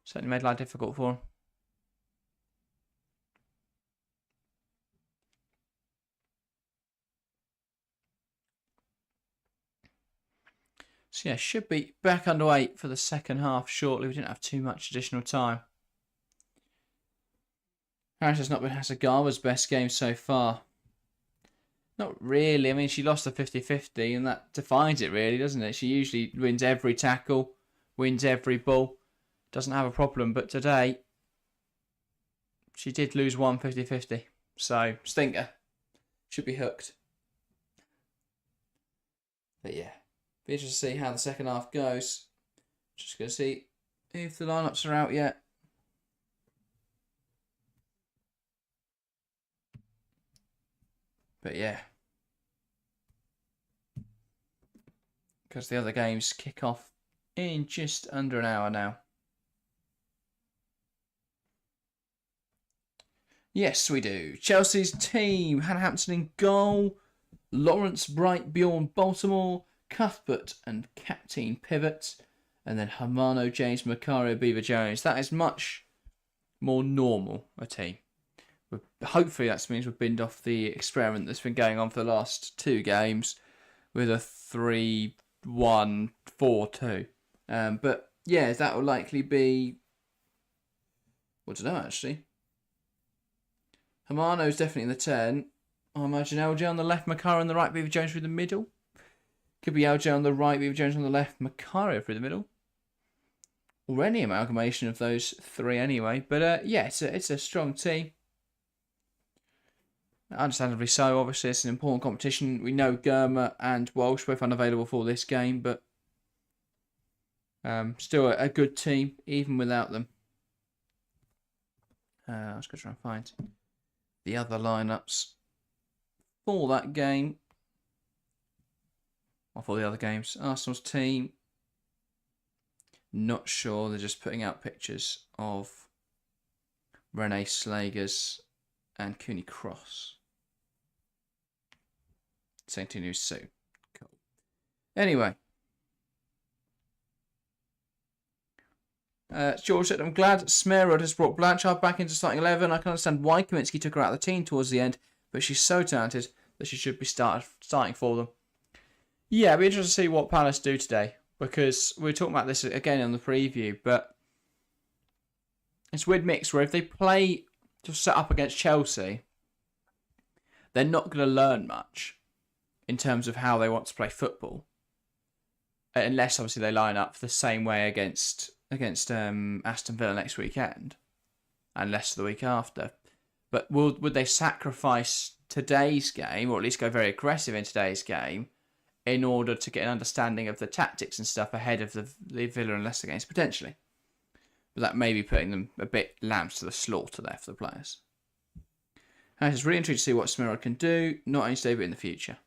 Certainly made life difficult for them. So yeah, should be back underway for the second half shortly. We didn't have too much additional time. Harris has not been Hasegama's best game so far. Not really. I mean, she lost the 50-50 and that defines it really, doesn't it? She usually wins every tackle, wins every ball, doesn't have a problem. But today, she did lose one 50-50. So, stinker. Should be hooked. But yeah. Be interested to see how the second half goes. Just going to see if the lineups are out yet. But yeah. Because the other games kick off in just under an hour now. Yes, we do. Chelsea's team. Hannah Hampton in goal. Lawrence Bright, Bjorn Baltimore. Cuthbert and Captain Pivot. And then Hermano, James, Macario, Beaver Jones. That is much more normal a team. Hopefully that means we've binned off the experiment that's been going on for the last 2 games with a 3-1-4-2. But yeah, that will likely be... I don't know, actually. Hermano's definitely in the 10. I imagine LJ on the left, Macario on the right, Beaver Jones through the middle. Could be LJ on the right, Beaver Jones on the left, Macario through the middle. Or any amalgamation of those 3 anyway. But yeah, it's a strong team. Understandably so. Obviously, it's an important competition. We know Germa and Walsh both unavailable for this game, but still a good team, even without them. I was going to try and find the other lineups for that game. Or for the other games. Arsenal's team. Not sure. They're just putting out pictures of Rene Slagers and Cooney Cross. Same team news soon. Cool. Anyway. George said, I'm glad Smerod has brought Blanchard back into starting 11. I can understand why Kaminsky took her out of the team towards the end, but she's so talented that she should be starting for them. Yeah, it'll be interesting to see what Palace do today, because we were talking about this again on the preview, but it's a weird mix where if they play to set up against Chelsea, they're not going to learn much in terms of how they want to play football, unless obviously they line up the same way against Aston Villa next weekend, and less the week after. But would they sacrifice today's game, or at least go very aggressive in today's game, in order to get an understanding of the tactics and stuff ahead of the Villa and Leicester games, potentially? But that may be putting them a bit lambs to the slaughter there for the players. And it's really interesting to see what Smerod can do, not only today but in the future.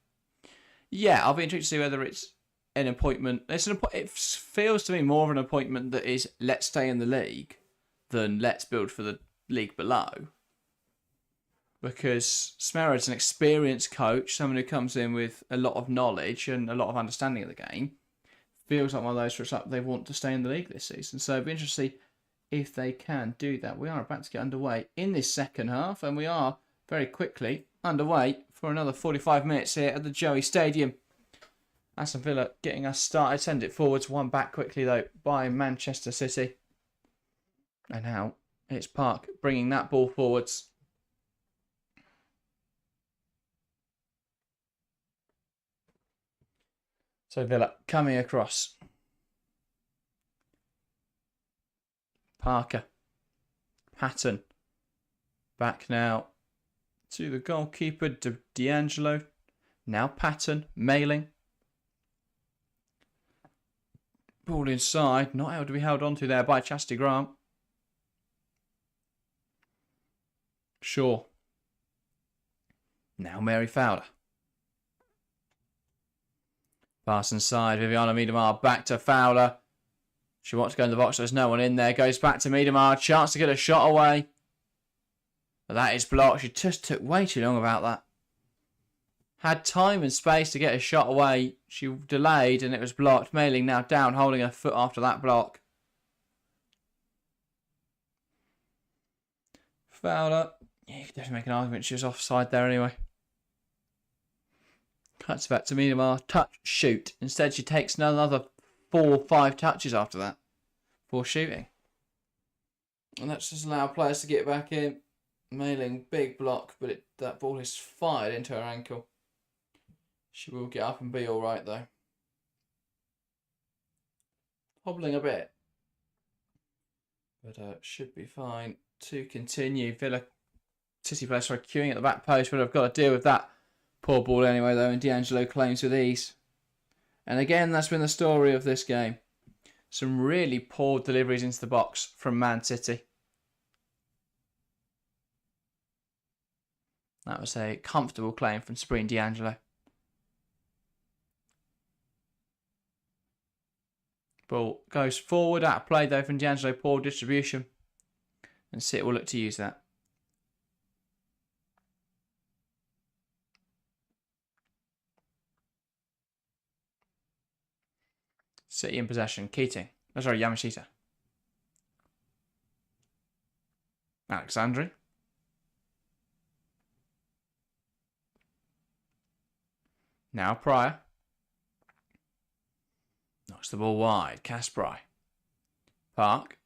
Yeah, I'll be intrigued to see whether it's an appointment. It feels to me more of an appointment that is let's stay in the league than let's build for the league below. Because Smerod's an experienced coach, someone who comes in with a lot of knowledge and a lot of understanding of the game. Feels like one of those for us up they want to stay in the league this season. So it'll be interesting to see if they can do that. We are about to get underway in this second half, and we are very quickly underway for another 45 minutes here at the Joey Stadium. Aston Villa getting us started. Send it forwards. One back quickly, though, by Manchester City. And now it's Park bringing that ball forwards. So Villa coming across. Parker. Patton. Back now to the goalkeeper, D'Angelo. Now Patton. Mailing. Ball inside. Not able to be held onto there by Chastity Grant. Shaw. Now Mary Fowler. Pass inside. Viviana Miedemar back to Fowler. She wants to go in the box. There's no one in there. Goes back to Miedemar. Chance to get a shot away. But that is blocked. She just took way too long about that. Had time and space to get a shot away. She delayed and it was blocked. Mailing now down, holding her foot after that block. Fowler. Yeah, you could definitely make an argument she was offside there anyway. Cuts back to Miedemar. Touch, shoot. Instead, she takes another 4 or 5 touches after that for shooting. And that's just allow players to get back in. Mailing, big block, but that ball is fired into her ankle. She will get up and be alright though. Hobbling a bit. But should be fine to continue. Villa City players are queuing at the back post, but I've got to deal with that poor ball anyway though, and D'Angelo claims with ease. And again, that's been the story of this game. Some really poor deliveries into the box from Man City. That was a comfortable claim from Sabrina D'Angelo. Ball goes forward, out of play though from D'Angelo, poor distribution. And City will look to use that. City in possession. Keating. Oh, sorry, Yamashita. Alexandri. Now Pryor. Knocks the ball wide. Kasparai. Park.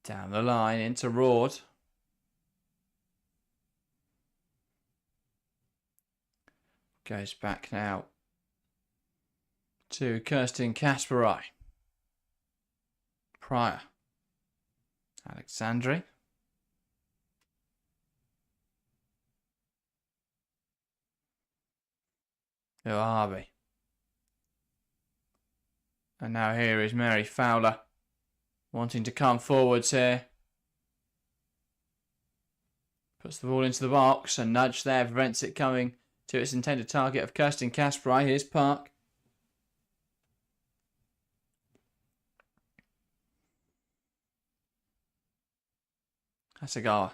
Down the line into Rord. Goes back now to Kirsten Kasparai. Pryor. Alexandri. Harvey. And now here is Mary Fowler wanting to come forwards here. Puts the ball into the box. A nudge there prevents it coming to its intended target of Kirsten Kasparai. Here's Park. Hasagawa.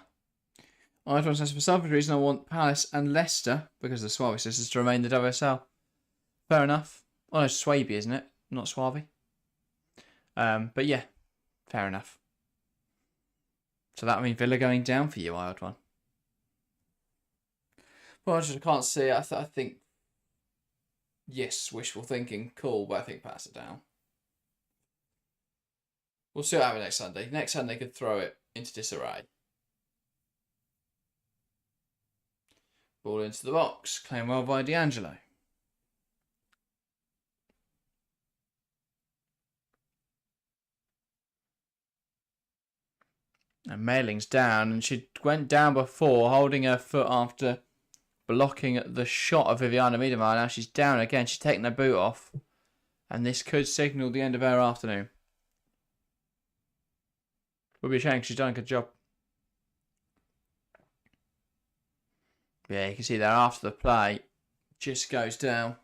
Ivan says, for some reason I want Palace and Leicester, because the Suavi sisters, to remain the WSL. Fair enough. Oh, no, it's Swaby, isn't it? Not Suavi. But yeah, fair enough. So that means Villa going down for you, Wild One. Well, I just can't see it. I think, yes, wishful thinking, cool, but I think Palace are down. We'll see what happens next Sunday. Next Sunday could throw it into disarray. Ball into the box. Claimed well by D'Angelo. And Mailing's down, and she went down before, holding her foot after blocking the shot of Viviana Miedemar. Now she's down again. She's taking her boot off, and this could signal the end of her afternoon. Would be a shame because she's done a good job. Yeah, you can see there after the play, just goes down.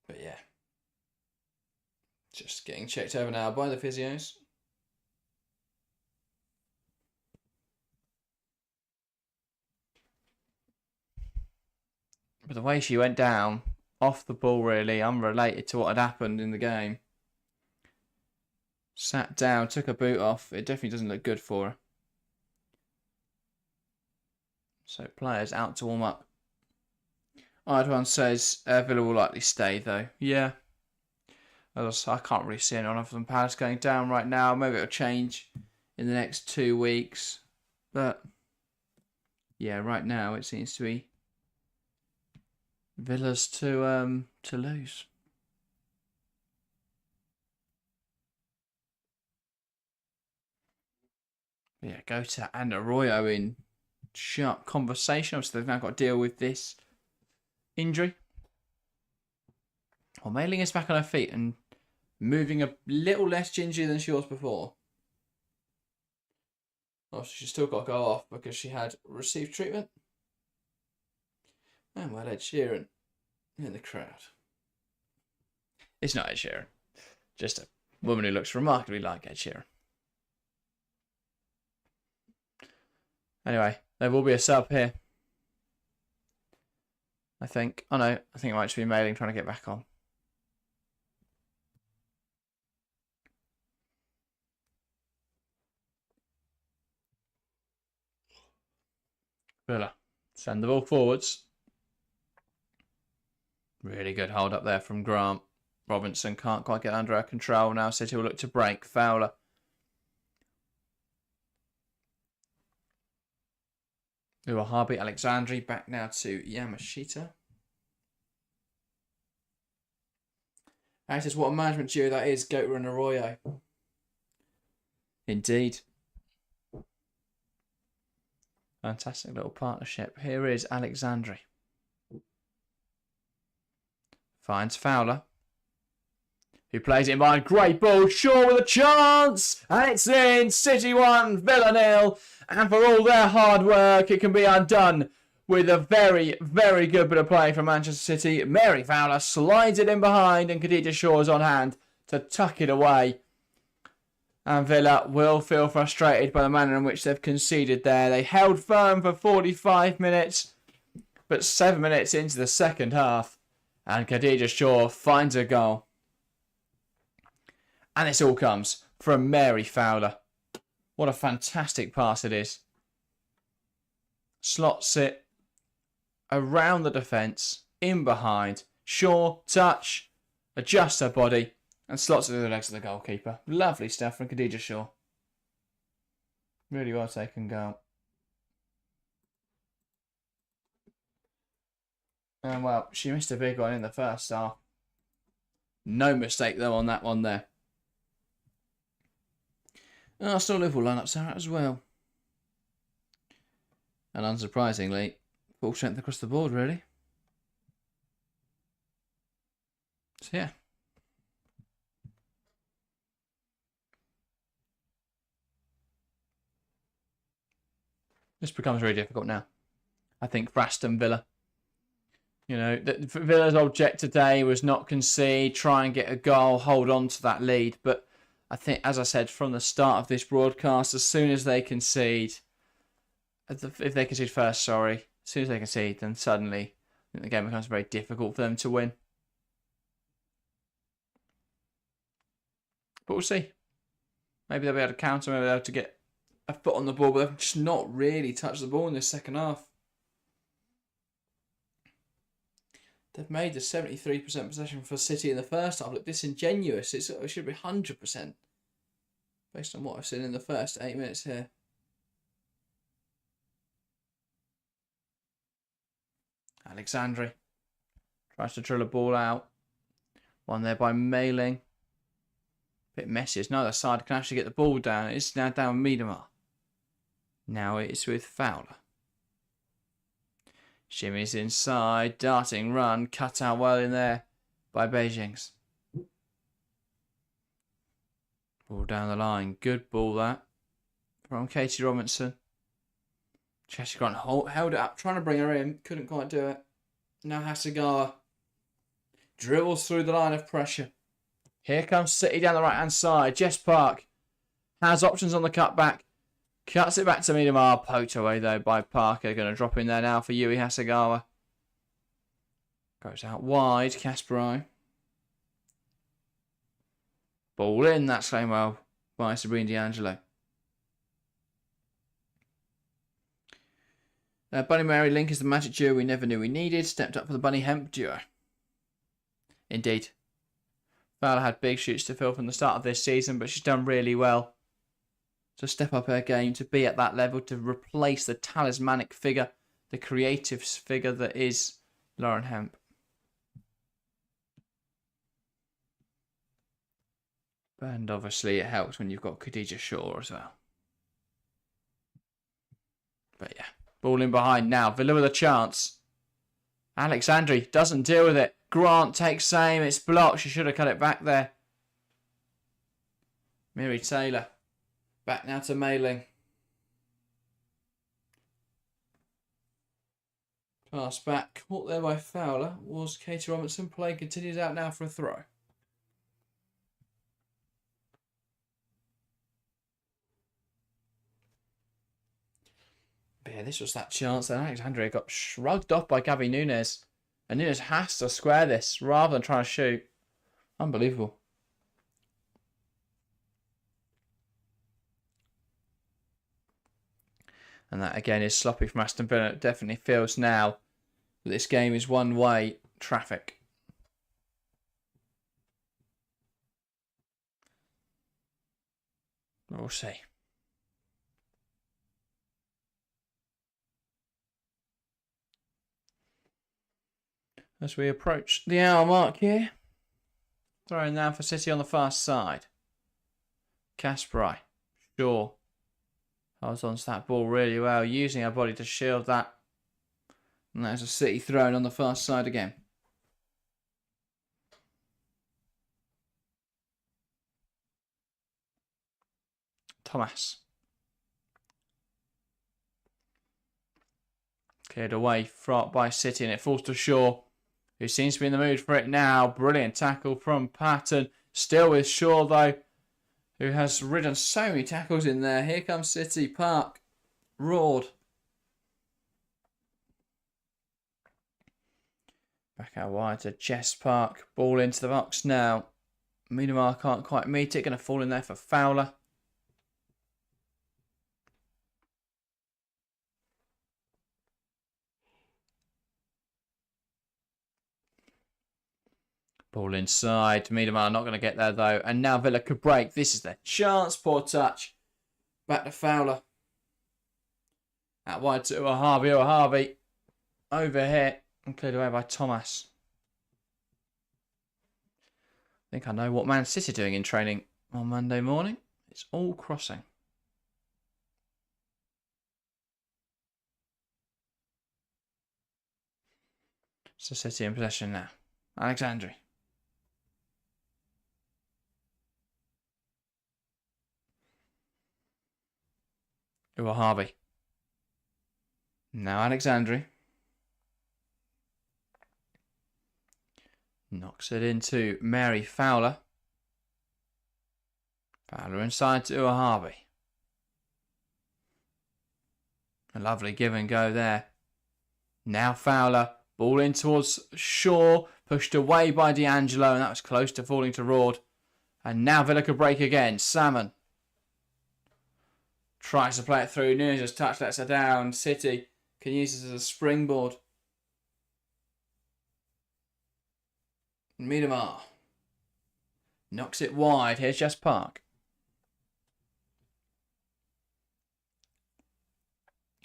But yeah, just getting checked over now by the physios. But the way she went down, off the ball really, unrelated to what had happened in the game. Sat down, took her boot off. It definitely doesn't look good for her. So players out to warm up. Idwan says Villa will likely stay though. Yeah. I can't really see anyone other than Palace going down right now. Maybe it'll change in the next 2 weeks. But yeah, right now it seems to be Villa's to lose. Yeah, go to Arroyo in sharp conversation. Obviously, they've now got to deal with this injury. Well, Mailing is back on her feet and moving a little less gingy than she was before. Oh, she's still got to go off because she had received treatment. And well, Ed Sheeran in the crowd. It's not Ed Sheeran. Just a woman who looks remarkably like Ed Sheeran. Anyway, there will be a sub here. I think. Oh no, I think it might just be Mailing trying to get back on. Villa send the ball forwards. Really good hold up there from Grant. Robinson can't quite get under her control now. City will look to break. Fowler. Uahabi Alexandri back now to Yamashita. And says, what a management duo that is, Gota and Arroyo. Indeed. Fantastic little partnership. Here is Alexandri. Finds Fowler, who plays it in behind. Great ball. Shaw with a chance. And it's in. City 1, Villa 0. And for all their hard work, it can be undone with a very, very good bit of play from Manchester City. Mary Fowler slides it in behind and Khadija Shaw is on hand to tuck it away. And Villa will feel frustrated by the manner in which they've conceded there. They held firm for 45 minutes, but 7 minutes into the second half, and Khadija Shaw finds a goal. And this all comes from Mary Fowler. What a fantastic pass it is. Slots it around the defence, in behind. Shaw, touch, adjusts her body, and slots it through the legs of the goalkeeper. Lovely stuff from Khadija Shaw. Really well taken goal. And well, she missed a big one in the first half. No mistake though on that one there. Arsenal Liverpool lineups are out as well. And unsurprisingly, full strength across the board really. So yeah. This becomes very difficult now, I think, for Aston Villa. You know, Villa's objective today was not concede, try and get a goal, hold on to that lead. But I think, as I said from the start of this broadcast, as soon as they concede, if they concede first, as soon as they concede, then suddenly I think the game becomes very difficult for them to win. But we'll see. Maybe they'll be able to counter, maybe they'll be able to get a foot on the ball, but they've just not really touched the ball in this second half. They've made the 73% possession for City in the first half look disingenuous. It should be 100% based on what I've seen in the first 8 minutes here. Alexandri tries to drill a ball out. One there by Mailing. Bit messy. It's neither side can actually get the ball down. It's now down Miedemar. Now it's with Fowler. Shimmies inside, darting run, cut out well in there by Beijing's. Ball down the line, good ball that from Katie Robinson. Chelsea Grant held it up, trying to bring her in, couldn't quite do it. Now Hasegawa dribbles through the line of pressure. Here comes City down the right hand side. Jess Park has options on the cutback. Cuts it back to Miedemar. Poked away though by Parker. Going to drop in there now for Yui Hasegawa. Goes out wide. Kasparai. Ball in. That's going well by Sabrina D'Angelo. Bunny Mary Link is the magic duo we never knew we needed. Stepped up for the Bunny Hemp duo. Indeed. Fowler had big shoots to fill from the start of this season, but she's done really well to step up her game, to be at that level, to replace the talismanic figure, the creative figure that is Lauren Hemp. And obviously it helps when you've got Khadija Shaw as well. But yeah, ball in behind now. Villa with a chance. Alexandri doesn't deal with it. Grant takes aim. It's blocked. She should have cut it back there. Miri Taylor. Back now to Mailing. Pass back. Caught there by Fowler was Katie Robinson. Play continues out now for a throw. But yeah, this was that chance that Alexandria got shrugged off by Gabby Nunes. And Nunes has to square this rather than trying to shoot. Unbelievable. And that again is sloppy from Aston Villa. It definitely feels now that this game is one-way traffic. We'll see. As we approach the hour mark here. Throwing now for City on the far side. Kasparai. Shaw. Holds on to that ball really well. Using her body to shield that. And there's a City thrown on the far side again. Thomas. Cleared away by City and it falls to Shaw, who seems to be in the mood for it now. Brilliant tackle from Patton. Still with Shaw though, who has ridden so many tackles in there. Here comes City. Park. Roared. Back out wide to Jess Park. Ball into the box now. Miedemar can't quite meet it. Going to fall in there for Fowler. Ball inside. Miedemar not going to get there though. And now Villa could break. This is their chance. Poor touch. Back to Fowler. Out wide to Harvey. Harvey. Over here. And cleared away by Thomas. I think I know what Man City are doing in training on Monday morning. It's all crossing. So City in possession now. Alexandri. Harvey. Now Alexandri. Knocks it into Mary Fowler. Fowler inside to Harvey. A lovely give and go there. Now Fowler. Ball in towards Shaw. Pushed away by D'Angelo, and that was close to falling to Rord. And now Villa could break again. Salmon. Tries to play it through. Nunes' touch lets her down. City can use this as a springboard. Miedemar knocks it wide. Here's Jess Park.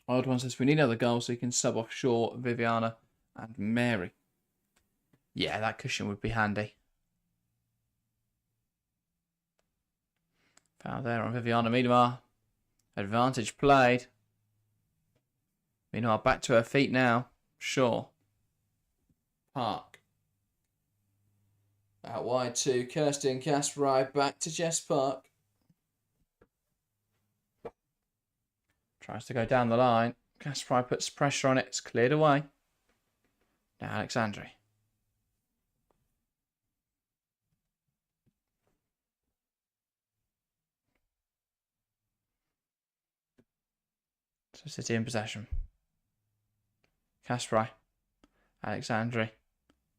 Odd one says we need another goal so he can sub off Shaw, Viviana and Mary. Yeah, that cushion would be handy. Foul there on Viviana. Miedemar. Advantage played. Miedemar back to her feet now. Shaw. Park. Out wide to Kirsten Kasparai. Back to Jess Park. Tries to go down the line. Kasparai puts pressure on it. It's cleared away. Now Alexandri. So City in possession. Kasparai. Alexandri.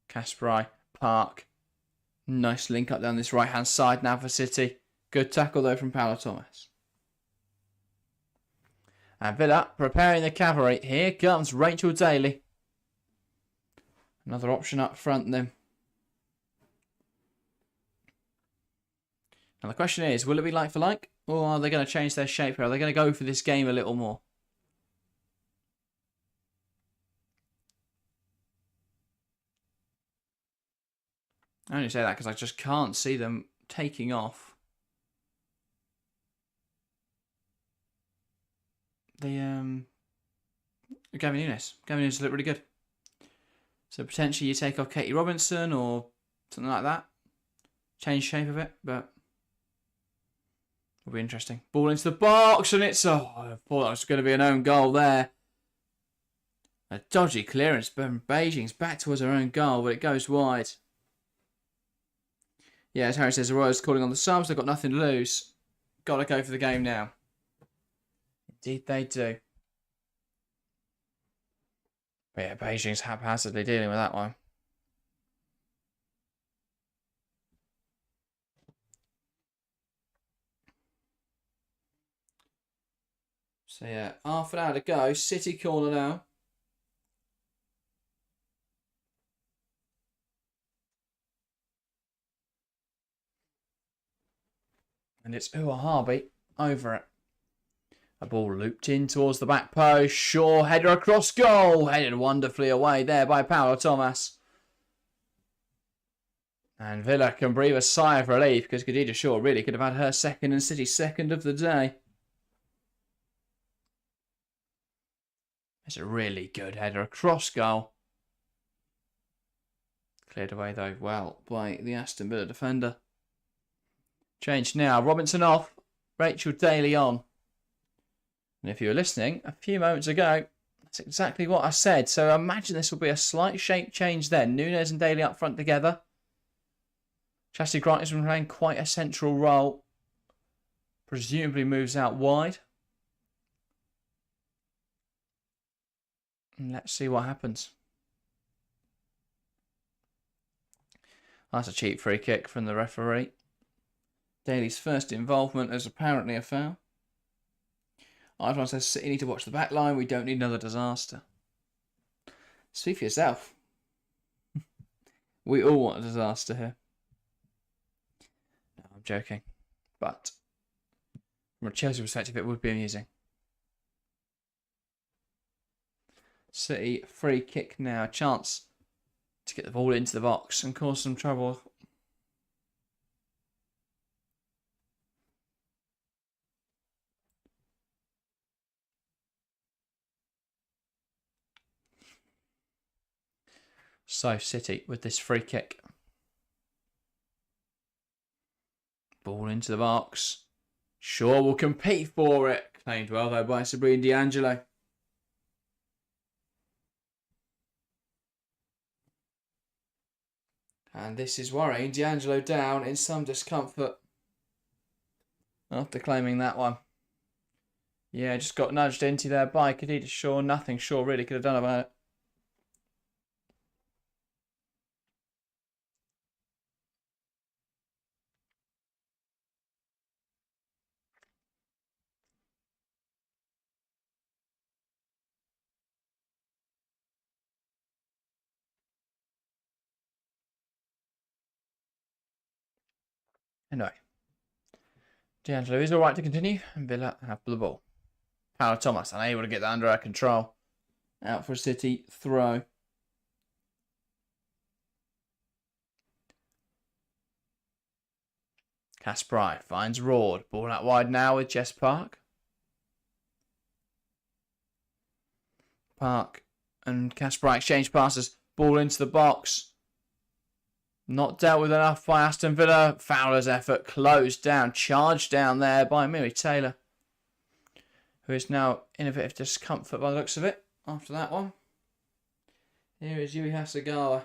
Kasparai. Park. Nice link up down this right-hand side now for City. Good tackle, though, from Paolo Thomas. And Villa preparing the cavalry. Here comes Rachel Daly. Another option up front, then. Now, the question is, will it be like for like? Or are they going to change their shape here? Are they going to go for this game a little more? I only say that because I just can't see them taking off. Gavin Nunes. Gavin Nunes look really good. So potentially you take off Katie Robinson or something like that. Change shape of it, but it'll be interesting. Ball into the box and it's... Oh, I thought that was going to be an own goal there. A dodgy clearance, but Beijing's back towards her own goal, but it goes wide. Yeah, as Harry says, the Royals calling on the subs. They've got nothing to lose. Got to go for the game now. Indeed they do. But yeah, Beijing's haphazardly dealing with that one. So yeah, half an hour to go. City corner now. And it's Harvey over it. A ball looped in towards the back post. Shaw header across goal. Headed wonderfully away there by Paolo Thomas. And Villa can breathe a sigh of relief because Khadija Shaw really could have had her second and City's second of the day. It's a really good header across goal. Cleared away though well by the Aston Villa defender. Change now. Robinson off. Rachel Daly on. And if you were listening a few moments ago, that's exactly what I said. So I imagine this will be a slight shape change then. Nunes and Daly up front together. Chastity Grant is playing quite a central role. Presumably moves out wide. And let's see what happens. That's a cheap free kick from the referee. Daly's first involvement is apparently a foul. Everyone says City need to watch the back line. We don't need another disaster. Speak for yourself. We all want a disaster here. No, I'm joking. But from a Chelsea perspective, it would be amusing. City free kick now. Chance to get the ball into the box and cause some trouble. So City with this free kick. Ball into the box. Shaw will compete for it. Claimed well though by Sabrina D'Angelo. And this is worrying. D'Angelo down in some discomfort after claiming that one. Yeah, just got nudged into there by Khadija Shaw. Nothing Shaw really could have done about it. Anyway, D'Angelo is alright to continue, and Villa have the ball. Paolo Thomas unable to get that under our control. Out for a City throw. Kasperai finds Rord. Ball out wide now with Jess Park. Park and Kasperai exchange passes. Ball into the box. Not dealt with enough by Aston Villa. Fowler's effort closed down. Charged down there by Miri Taylor, who is now in a bit of discomfort by the looks of it after that one. Here is Yui Hasegawa.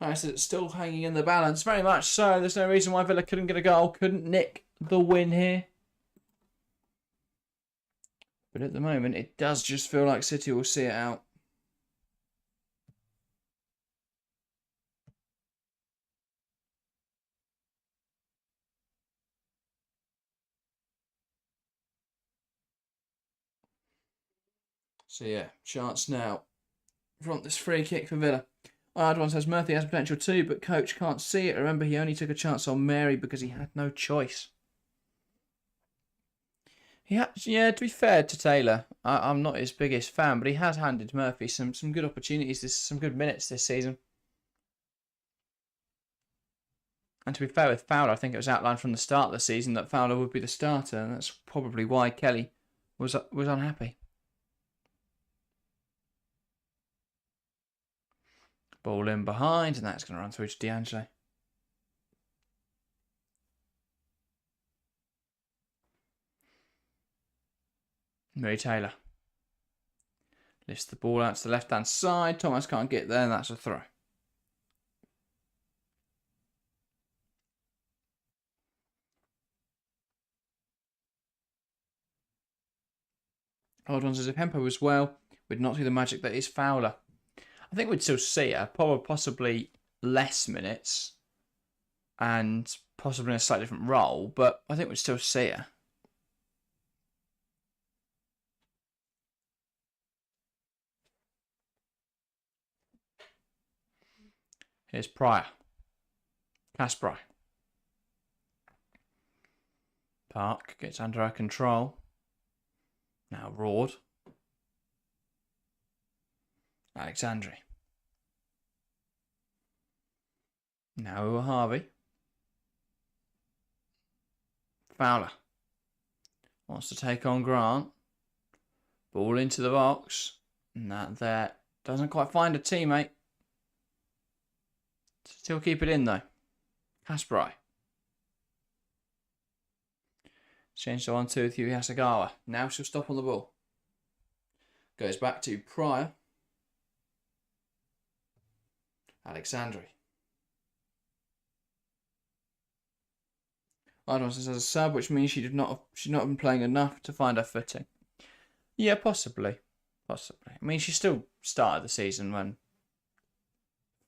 Alright, so it's still hanging in the balance. Very much so. There's no reason why Villa couldn't get a goal. Couldn't nick the win here. But at the moment, it does just feel like City will see it out. So yeah, chance now. Front this free kick for Villa. One says Murphy has potential too, but coach can't see it. Remember, he only took a chance on Mary because he had no choice. Yeah, to be fair to Taylor, I'm not his biggest fan, but he has handed Murphy some good opportunities, some good minutes this season. And to be fair with Fowler, I think it was outlined from the start of the season that Fowler would be the starter, and that's probably why Kelly was unhappy. Ball in behind, and that's going to run through to D'Angelo. Mary Taylor lifts the ball out to the left-hand side. Thomas can't get there, and that's a throw. Odd one says if Hempo was well, we'd not see the magic that is Fowler. I think we'd still see her, possibly less minutes and possibly in a slightly different role, but I think we'd still see her. Here's Pryor. Kasperai. Park gets under our control. Now Rord. Alexandri. Now Harvey. Fowler wants to take on Grant. Ball into the box. And that there doesn't quite find a teammate. Still keep it in though. Kasperai. Change to 1-2 with Yui Hasegawa. Now she'll stop on the ball. Goes back to Pryor. Alexandri. Advances as a sub, which means she's not been playing enough to find her footing. Yeah, possibly. Possibly. I mean, she still started the season when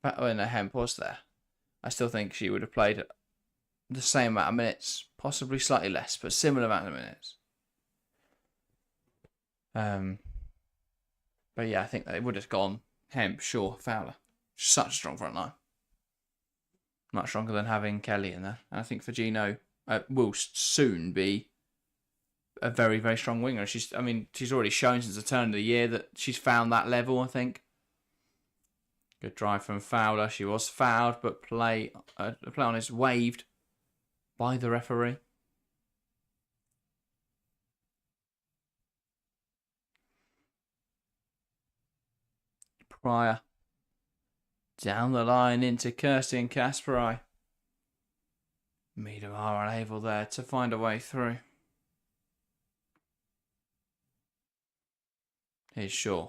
the Hemp was there. I still think she would have played the same amount of minutes, possibly slightly less, but similar amount of minutes. But yeah, I think they would have gone Hemp, Shaw, Fowler. Such a strong front line. Much stronger than having Kelly in there. And I think Firmino will soon be a very, very strong winger. She's already shown since the turn of the year that she's found that level, I think. Good drive from Fowler. She was fouled, but play on is waived by the referee. Pryor down the line into Kirsty and Kasparai. Miedema are unable there to find a way through. Here's Shaw.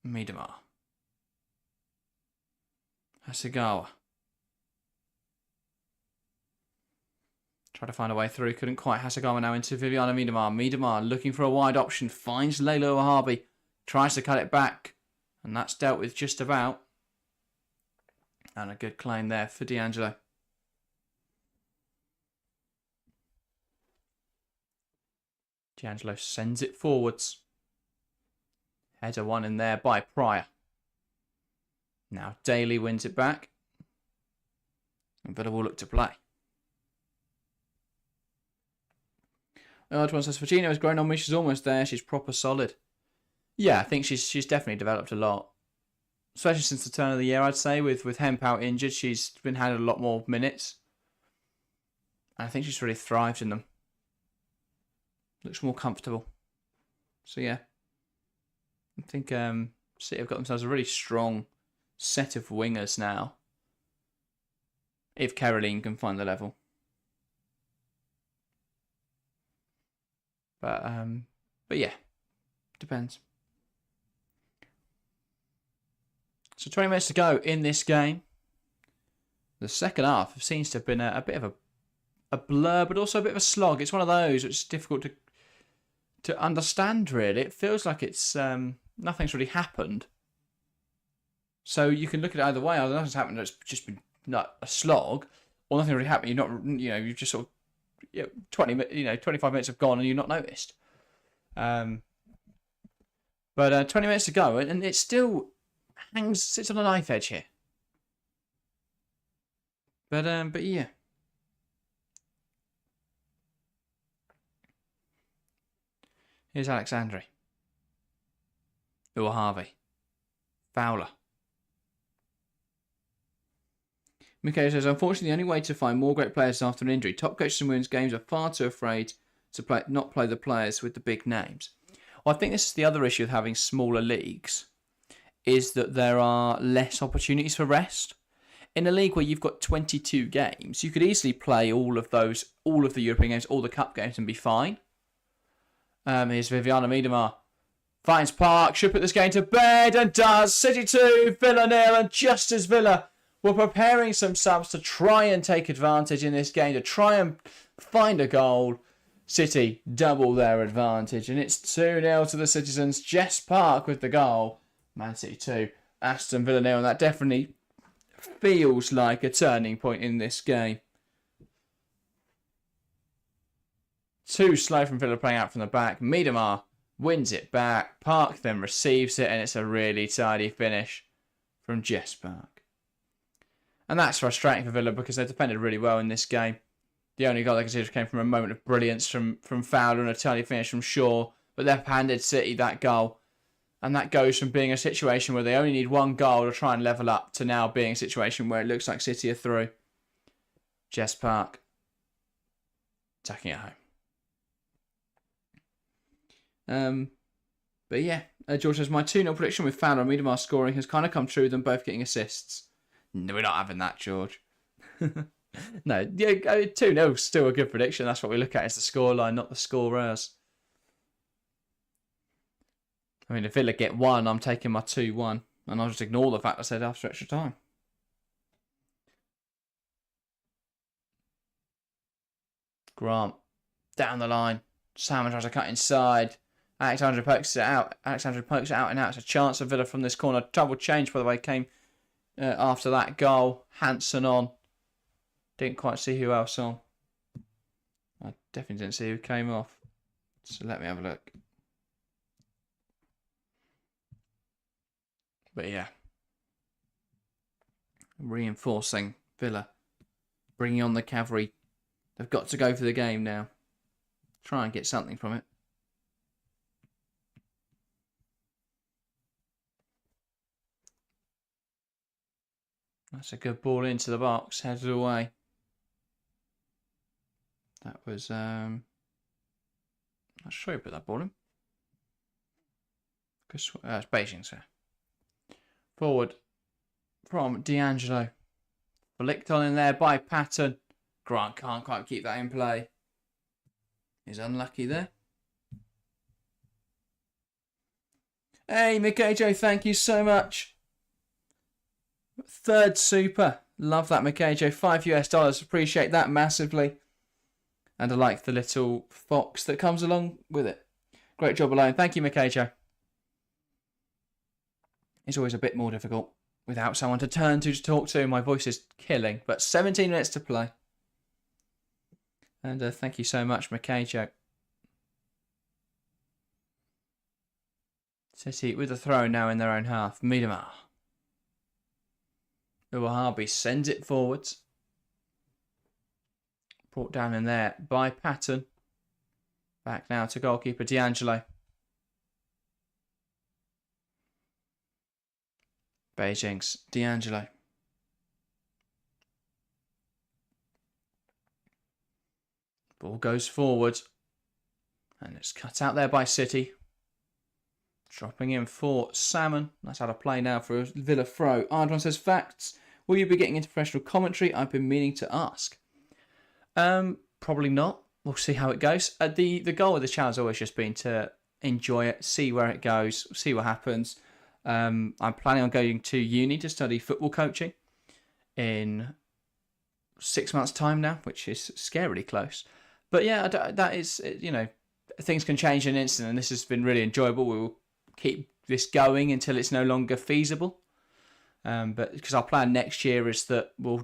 Miedema. Hasegawa. Try to find a way through. Couldn't quite. Hasegawa now into Viviana Miedema. Miedema looking for a wide option. Finds Layla Wahabi. Tries to cut it back. And that's dealt with just about. And a good claim there for D'Angelo. D'Angelo sends it forwards. Header one in there by Pryor. Now Daly wins it back. And Villa will look to play. One says Firmino has grown on me. She's almost there. She's proper solid. Yeah, I think she's definitely developed a lot. Especially since the turn of the year, I'd say. With Hemp out injured, she's been handed a lot more minutes. And I think she's really thrived in them. Looks more comfortable. So yeah. I think City have got themselves a really strong set of wingers now. If Caroline can find the level. But yeah. Depends. So 20 minutes to go in this game. The second half seems to have been a bit of a blur, but also a bit of a slog. It's one of those which is difficult to understand, really. It feels like it's nothing's really happened. So you can look at it either way. Either nothing's happened, it's just been not a slog, or nothing really happened. You've just sort of 25 minutes have gone and you've not noticed. But 20 minutes to go, and it still sits on a knife edge here. But yeah. Here's Alexandri. Uahavi. Fowler. Mikhail says, unfortunately, the only way to find more great players after an injury. Top coaches in women's games are far too afraid to not play the players with the big names. Well, I think this is the other issue of having smaller leagues, is that there are less opportunities for rest. In a league where you've got 22 games, you could easily play all of the European games, all the cup games, and be fine. Here's Viviana Miedema. Finds Park, should put this game to bed, and does. City 2, Villa 0, and just as Villa were preparing some subs to try and take advantage in this game, to try and find a goal, City double their advantage, and it's 2-0 to the Citizens. Jess Park with the goal. Man City 2, Aston Villa 0, and that definitely feels like a turning point in this game. Too slow from Villa playing out from the back. Miedema wins it back. Park then receives it, and it's a really tidy finish from Jess Park. And that's frustrating for Villa because they defended really well in this game. The only goal they considered came from a moment of brilliance from Fowler and a tidy finish from Shaw, but they've handed City that goal. And that goes from being a situation where they only need one goal to try and level up to now being a situation where it looks like City are through. Jess Park attacking at home. But yeah, George says, my 2-0 prediction with Fowler and Miedema scoring has kind of come true, them both getting assists. No, we're not having that, George. No, yeah, 2-0 is still a good prediction. That's what we look at, is the scoreline, not the scorers. I mean, if Villa get 1, I'm taking my 2-1. And I'll just ignore the fact I said after extra time. Grant down the line. Salmon tries to cut inside. Alexandra pokes it out. Alexandra pokes it out and out. It's a chance for Villa from this corner. Double change, by the way, came after that goal. Hansen on. Didn't quite see who else on. I definitely didn't see who came off. So let me have a look. But yeah. Reinforcing Villa. Bringing on the cavalry. They've got to go for the game now. Try and get something from it. That's a good ball into the box. Headed away. That was... I'm not sure you put that ball in. It's Beijing, sir. Forward from D'Angelo. Flicked on in there by Patton. Grant can't quite keep that in play. He's unlucky there. Hey, Mikejo, thank you so much. Third super. Love that, Mikejo. $5 US. Appreciate that massively. And I like the little fox that comes along with it. Great job alone. Thank you, Mikejo. It's always a bit more difficult without someone to turn to talk to. My voice is killing. But 17 minutes to play. And thank you so much, Mikejo. City with a throw now in their own half. Miedemar. Uwahabi sends it forwards. Brought down in there by Patton. Back now to goalkeeper D'Angelo. Beijing's D'Angelo. Ball goes forward. And it's cut out there by City. Dropping in for Salmon. That's out of play now for a Villa throw. Ardwan says, facts. Will you be getting into professional commentary? I've been meaning to ask. Probably not. We'll see how it goes. The goal of the channel has always just been to enjoy it, see where it goes, see what happens. I'm planning on going to uni to study football coaching in 6 months' time now, which is scarily close. But yeah, that is, you know, things can change in an instant, and this has been really enjoyable. We will keep this going until it's no longer feasible. But because our plan next year is that we'll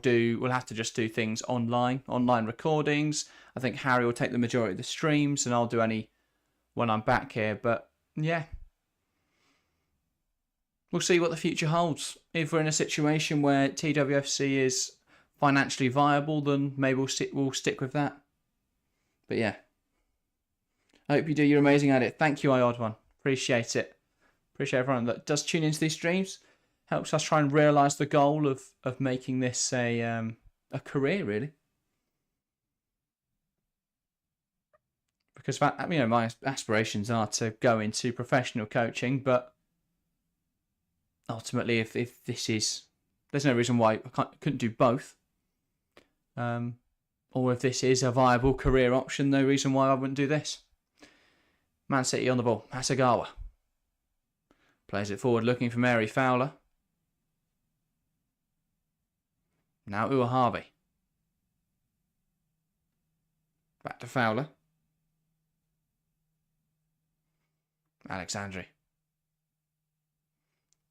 have to just do things online recordings. I think Harry will take the majority of the streams, and I'll do any when I'm back here. But yeah, we'll see what the future holds. If we're in a situation where TWFC is financially viable, then maybe we'll stick with that. But yeah, I hope you do. You're amazing at it. Thank you, Iod1. Appreciate it. Appreciate everyone that does tune into these streams. Helps us try and realise the goal of making this a career, really. Because my aspirations are to go into professional coaching, but ultimately, if this is, there's no reason why I couldn't do both. Or if this is a viable career option, no reason why I wouldn't do this. Man City on the ball. Hasegawa plays it forward, looking for Mary Fowler. Now Uwahabi. Back to Fowler. Alexandri.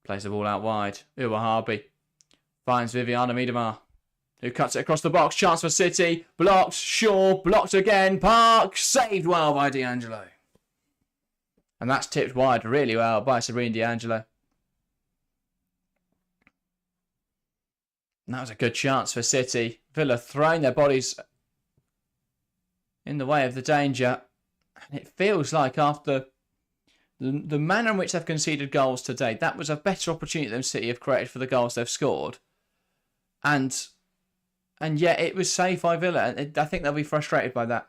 Plays the ball out wide. Uwahabi finds Viviana Miedemar, who cuts it across the box. Chance for City. Blocked. Shaw. Blocked again. Park. Saved well by D'Angelo. And that's tipped wide really well by Sabrina D'Angelo. And that was a good chance for City. Villa throwing their bodies in the way of the danger. And it feels like after the manner in which they've conceded goals today, that was a better opportunity than City have created for the goals they've scored. And yet it was saved by Villa. I think they'll be frustrated by that.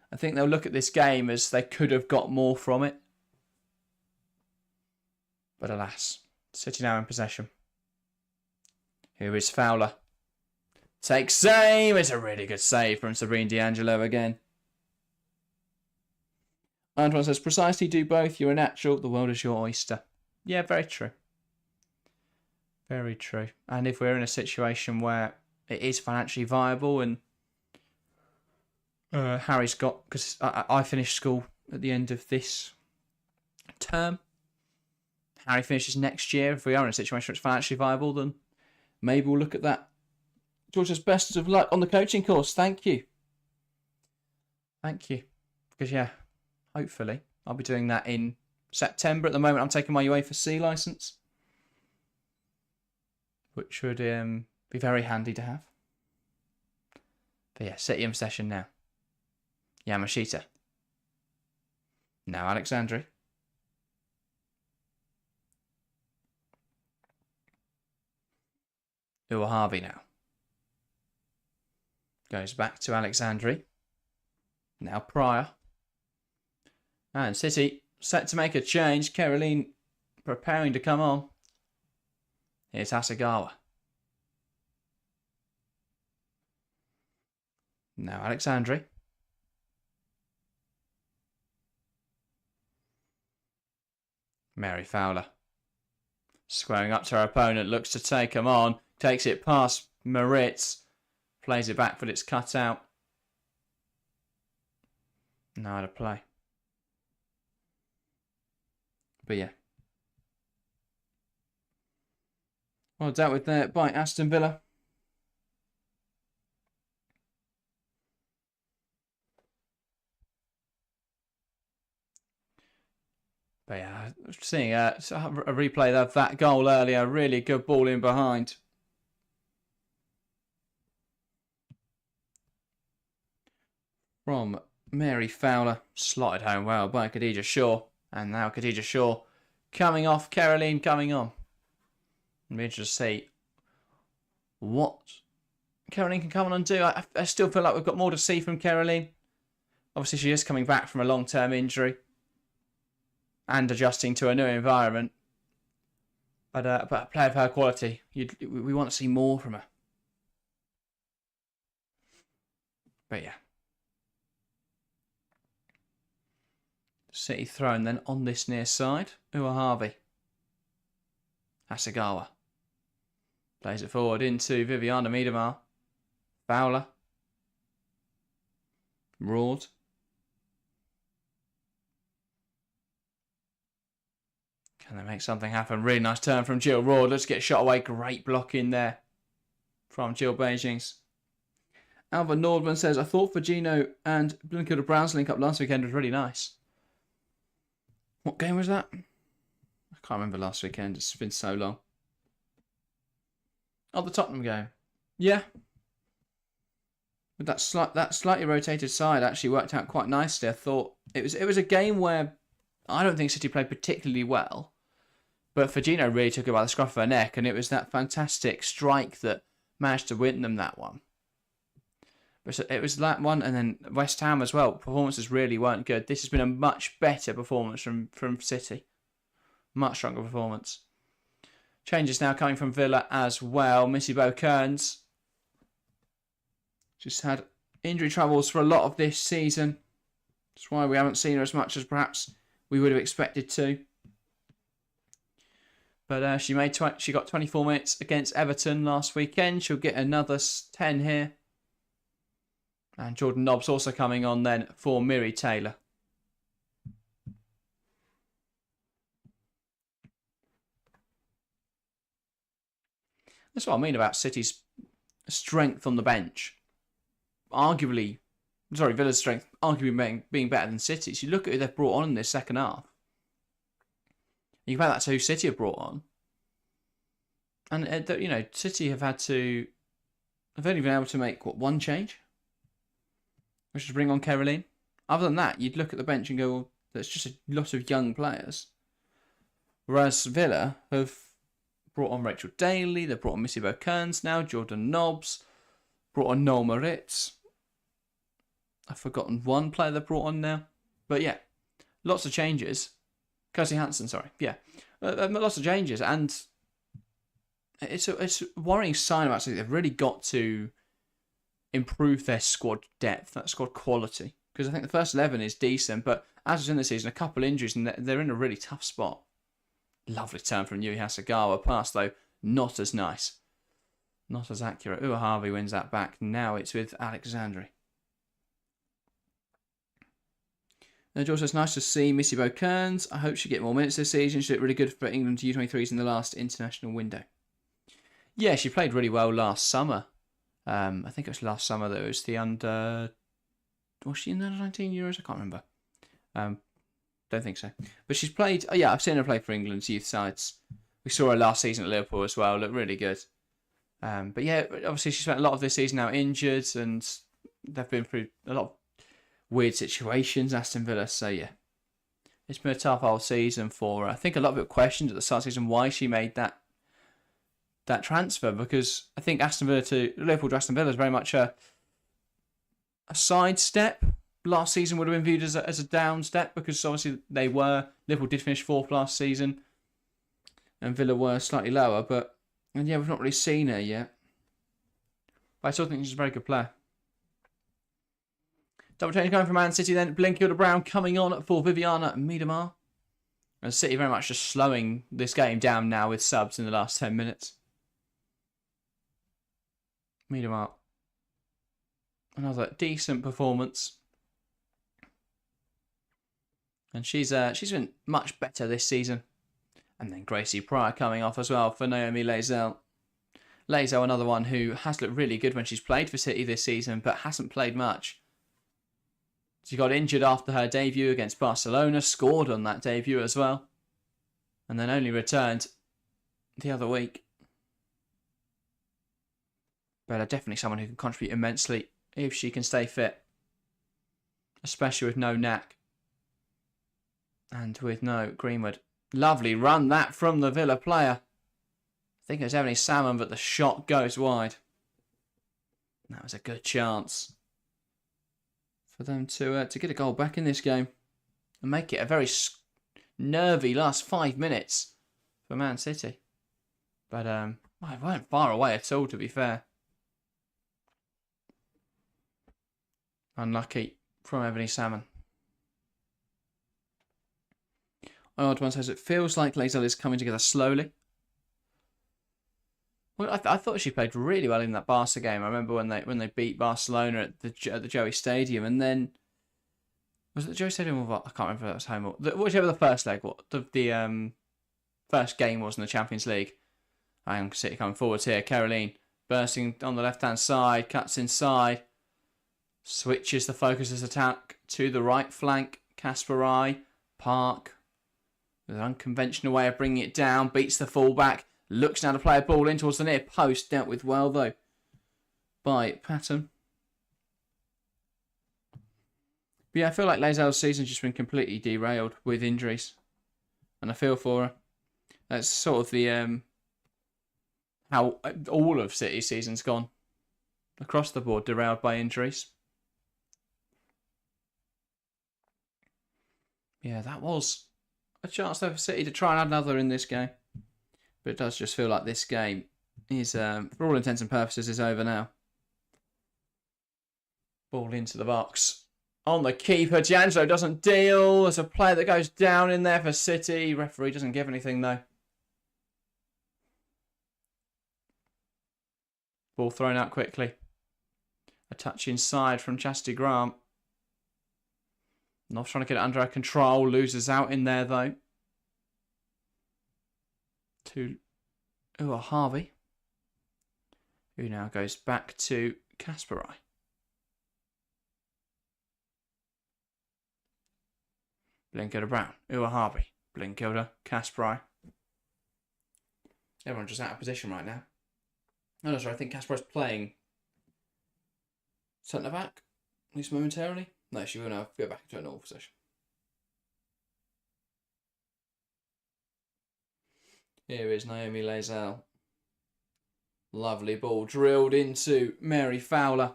I think they'll look at this game as they could have got more from it. But alas, City now in possession. Here is Fowler. Takes save. It's a really good save from Sabrina D'Angelo again. Antoine says, precisely do both. You're a natural. The world is your oyster. Yeah, very true. Very true. And if we're in a situation where it is financially viable and Harry's got, because I finished school at the end of this term. Harry finishes next year. If we are in a situation where it's financially viable, then maybe we'll look at that. George's best of luck on the coaching course. Thank you. Thank you. Because, yeah, hopefully I'll be doing that in September. At the moment, I'm taking my UEFA licence, which would be very handy to have. But yeah, City in possession now. Yamashita. Now Alexandri. Uahavi now. Goes back to Alexandri. Now Pryor. And City set to make a change. Caroline preparing to come on. Here's Hasegawa. Now Alexandri. Mary Fowler. Squaring up to her opponent. Looks to take him on. Takes it past Moritz. Plays it back, but it's cut out. Now how to play. But yeah. Well dealt with there by Aston Villa. But yeah, seeing a replay of that goal earlier, really good ball in behind. From Mary Fowler, slotted home well by Khadija Shaw. And now Khadija Shaw coming off, Caroline coming on. It'll be interesting to see what Caroline can come on and do. I still feel like we've got more to see from Caroline. Obviously, she is coming back from a long-term injury and adjusting to a new environment. But a player of her quality, we want to see more from her. But yeah. City thrown then on this near side. Uahavi. Hasegawa. Plays it forward into Viviana Miedemar. Fowler. Roard. Can they make something happen? Really nice turn from Jill Roard. Let's get shot away. Great block in there from Jill Beijings. Alva Nordman says, I thought Virginio and Blinkwood Brown's link up last weekend was really nice. What game was that? I can't remember last weekend. It's been so long. Oh, the Tottenham game. Yeah. But that slightly rotated side actually worked out quite nicely. I thought it was a game where I don't think City played particularly well, but Virginia really took it by the scruff of her neck, and it was that fantastic strike that managed to win them that one. But it was that one, and then West Ham as well. Performances really weren't good. This has been a much better performance from City. Much stronger performance. Changes now coming from Villa as well. Missy Bo Kearns just had injury troubles for a lot of this season. That's why we haven't seen her as much as perhaps we would have expected to. But she got 24 minutes against Everton last weekend. She'll get another 10 here. And Jordan Nobbs also coming on then for Miri Taylor. That's what I mean about City's strength on the bench. Villa's strength arguably being better than City's. You look at who they've brought on in this second half. You compare that to who City have brought on. And, City have only been able to make, one change? Which is to bring on Caroline. Other than that, you'd look at the bench and go, well, there's just a lot of young players. Whereas Villa have brought on Rachel Daly, they've brought on Missy Bo Kearns now, Jordan Nobbs, brought on Noel Moritz. I've forgotten one player they've brought on now. But yeah, lots of changes. Kirsty Hansen, sorry. Yeah, lots of changes. And it's a worrying sign about something. They've really got to improve their squad depth, that squad quality. Because I think the first 11 is decent, but as was in the season, a couple injuries and they're in a really tough spot. Lovely turn from Yui Hasegawa. Pass, though, not as nice. Not as accurate. Uahavi wins that back. Now it's with Alexandri. George says, nice to see Missy Kearns. I hope she get more minutes this season. She looked really good for England U23s in the last international window. Yeah, she played really well last summer. I think it was last summer that it was the under... Was she in the 19 Euros? I can't remember. Don't think so. But she's played... Oh, yeah, I've seen her play for England's youth sides. We saw her last season at Liverpool as well. Looked really good. But yeah, obviously she spent a lot of this season now injured, and they've been through a lot of weird situations, Aston Villa. So yeah, it's been a tough whole season for her. I think a lot of it questioned at the start of the season why she made that transfer, because I think Liverpool to Aston Villa is very much a sidestep. Last season would have been viewed as a down step, because obviously Liverpool did finish 4th last season and Villa were slightly lower, and yeah, we've not really seen her yet. But I still think she's a very good player. Double change going for Man City then. Blinkhilda-Brown coming on for Viviana Miedema. And City very much just slowing this game down now with subs in the last 10 minutes. Miedema. Another decent performance. And she's been much better this season. And then Gracie Pryor coming off as well for Naomi Lazell. Lazell, another one who has looked really good when she's played for City this season, but hasn't played much. She got injured after her debut against Barcelona, scored on that debut as well, and then only returned the other week. But definitely someone who can contribute immensely if she can stay fit, especially with no Knack and with no Greenwood. Lovely run that from the Villa player. I think it was Ebony Salmon, but the shot goes wide. That was a good chance for them to get a goal back in this game and make it a very nervy last 5 minutes for Man City. But I weren't far away at all, to be fair. Unlucky from Ebony Salmon. Odd one says it feels like Lazell is coming together slowly. Well, I thought she played really well in that Barca game. I remember when they beat Barcelona at the Joey Stadium, and then was it the Joey Stadium or what? I can't remember if that was home or whichever the first leg. What the first game was in the Champions League. And City coming forwards here. Caroline bursting on the left hand side, cuts inside, switches the focus of attack to the right flank. Kasparai, Park, with an unconventional way of bringing it down, beats the fullback. Looks now to play a ball in towards the near post. Dealt with well, though, by Patton. But yeah, I feel like Lazell's season's just been completely derailed with injuries. And I feel for her. That's sort of the how all of City's season's gone. Across the board, derailed by injuries. Yeah, that was a chance there for City to try and add another in this game. But it does just feel like this game is, for all intents and purposes, is over now. Ball into the box. On the keeper, D'Angelo doesn't deal. There's a player that goes down in there for City. Referee doesn't give anything, though. Ball thrown out quickly. A touch inside from Chastity Grant. Not trying to get it under our control. Loses out in there, though. To Harvey, who now goes back to Kasparai. Blinkhilda-Brown, Harvey, Blinkhilda, Kasparai. Everyone's just out of position right now. Oh, no, sorry, I think Kasparai's playing centre back, at least momentarily. No, she will now go back into a normal position. Here is Naomi Lazell. Lovely ball drilled into Mary Fowler.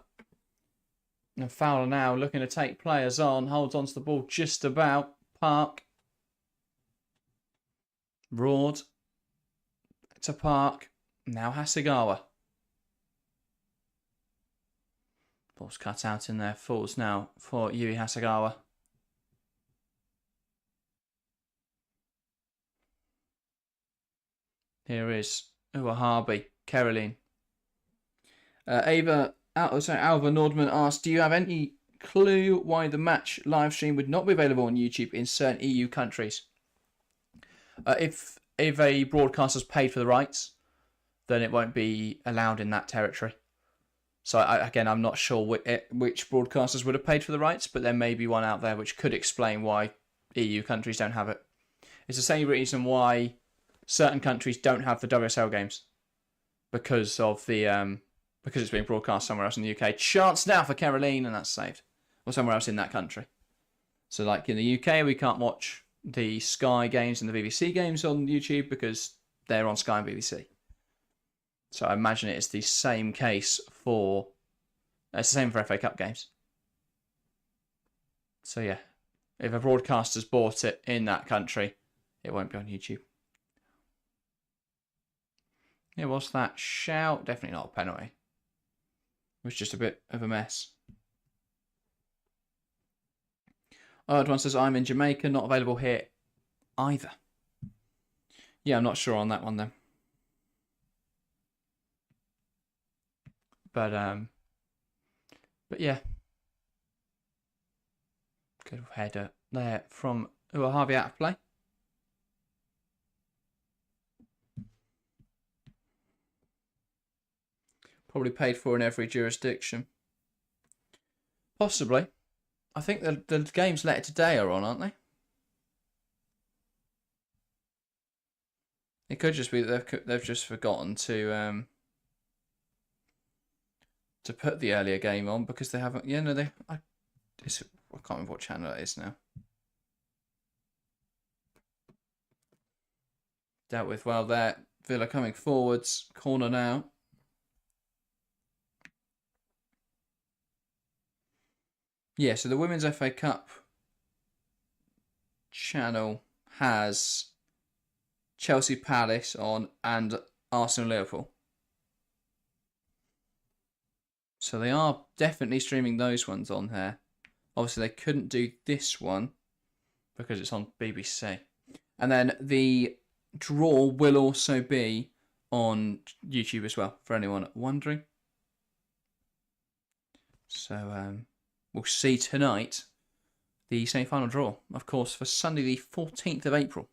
And Fowler now looking to take players on. Holds onto the ball just about. Park. Broad. To Park. Now Hasegawa. Ball's cut out in there. Falls now for Yui Hasegawa. Here is Uwahabi, Caroline. Alva Nordman asked, do you have any clue why the match live stream would not be available on YouTube in certain EU countries. If a broadcaster's paid for the rights, then it won't be allowed in that territory. So again, I'm not sure which broadcasters would have paid for the rights, but there may be one out there which could explain why EU countries don't have it. It's the same reason why certain countries don't have the WSL games, because of the because it's being broadcast somewhere else in the UK. Chance now for Caroline, and that's saved, or somewhere else in that country. So like in the UK, we can't watch the Sky games and the BBC games on YouTube because they're on Sky and BBC. So I imagine it's the same case for... It's the same for FA Cup games. So yeah, if a broadcaster's bought it in that country, it won't be on YouTube. Yeah, what's that? Shout? Definitely not a penalty. It was just a bit of a mess. Odd one says, I'm in Jamaica, not available here either. Yeah, I'm not sure on that one then. But yeah. Good header there from Harvey out of play. Probably paid for in every jurisdiction. Possibly. I think the games later today are on, aren't they? It could just be that they've just forgotten to put the earlier game on because they haven't. Yeah, no, I can't remember what channel it is now. Dealt with well there. Villa coming forwards. Corner now. Yeah, so the Women's FA Cup channel has Chelsea Palace on and Arsenal Liverpool. So they are definitely streaming those ones on here. Obviously, they couldn't do this one because it's on BBC. And then the draw will also be on YouTube as well, for anyone wondering. So we'll see tonight the semi-final draw, of course, for Sunday the 14th of April.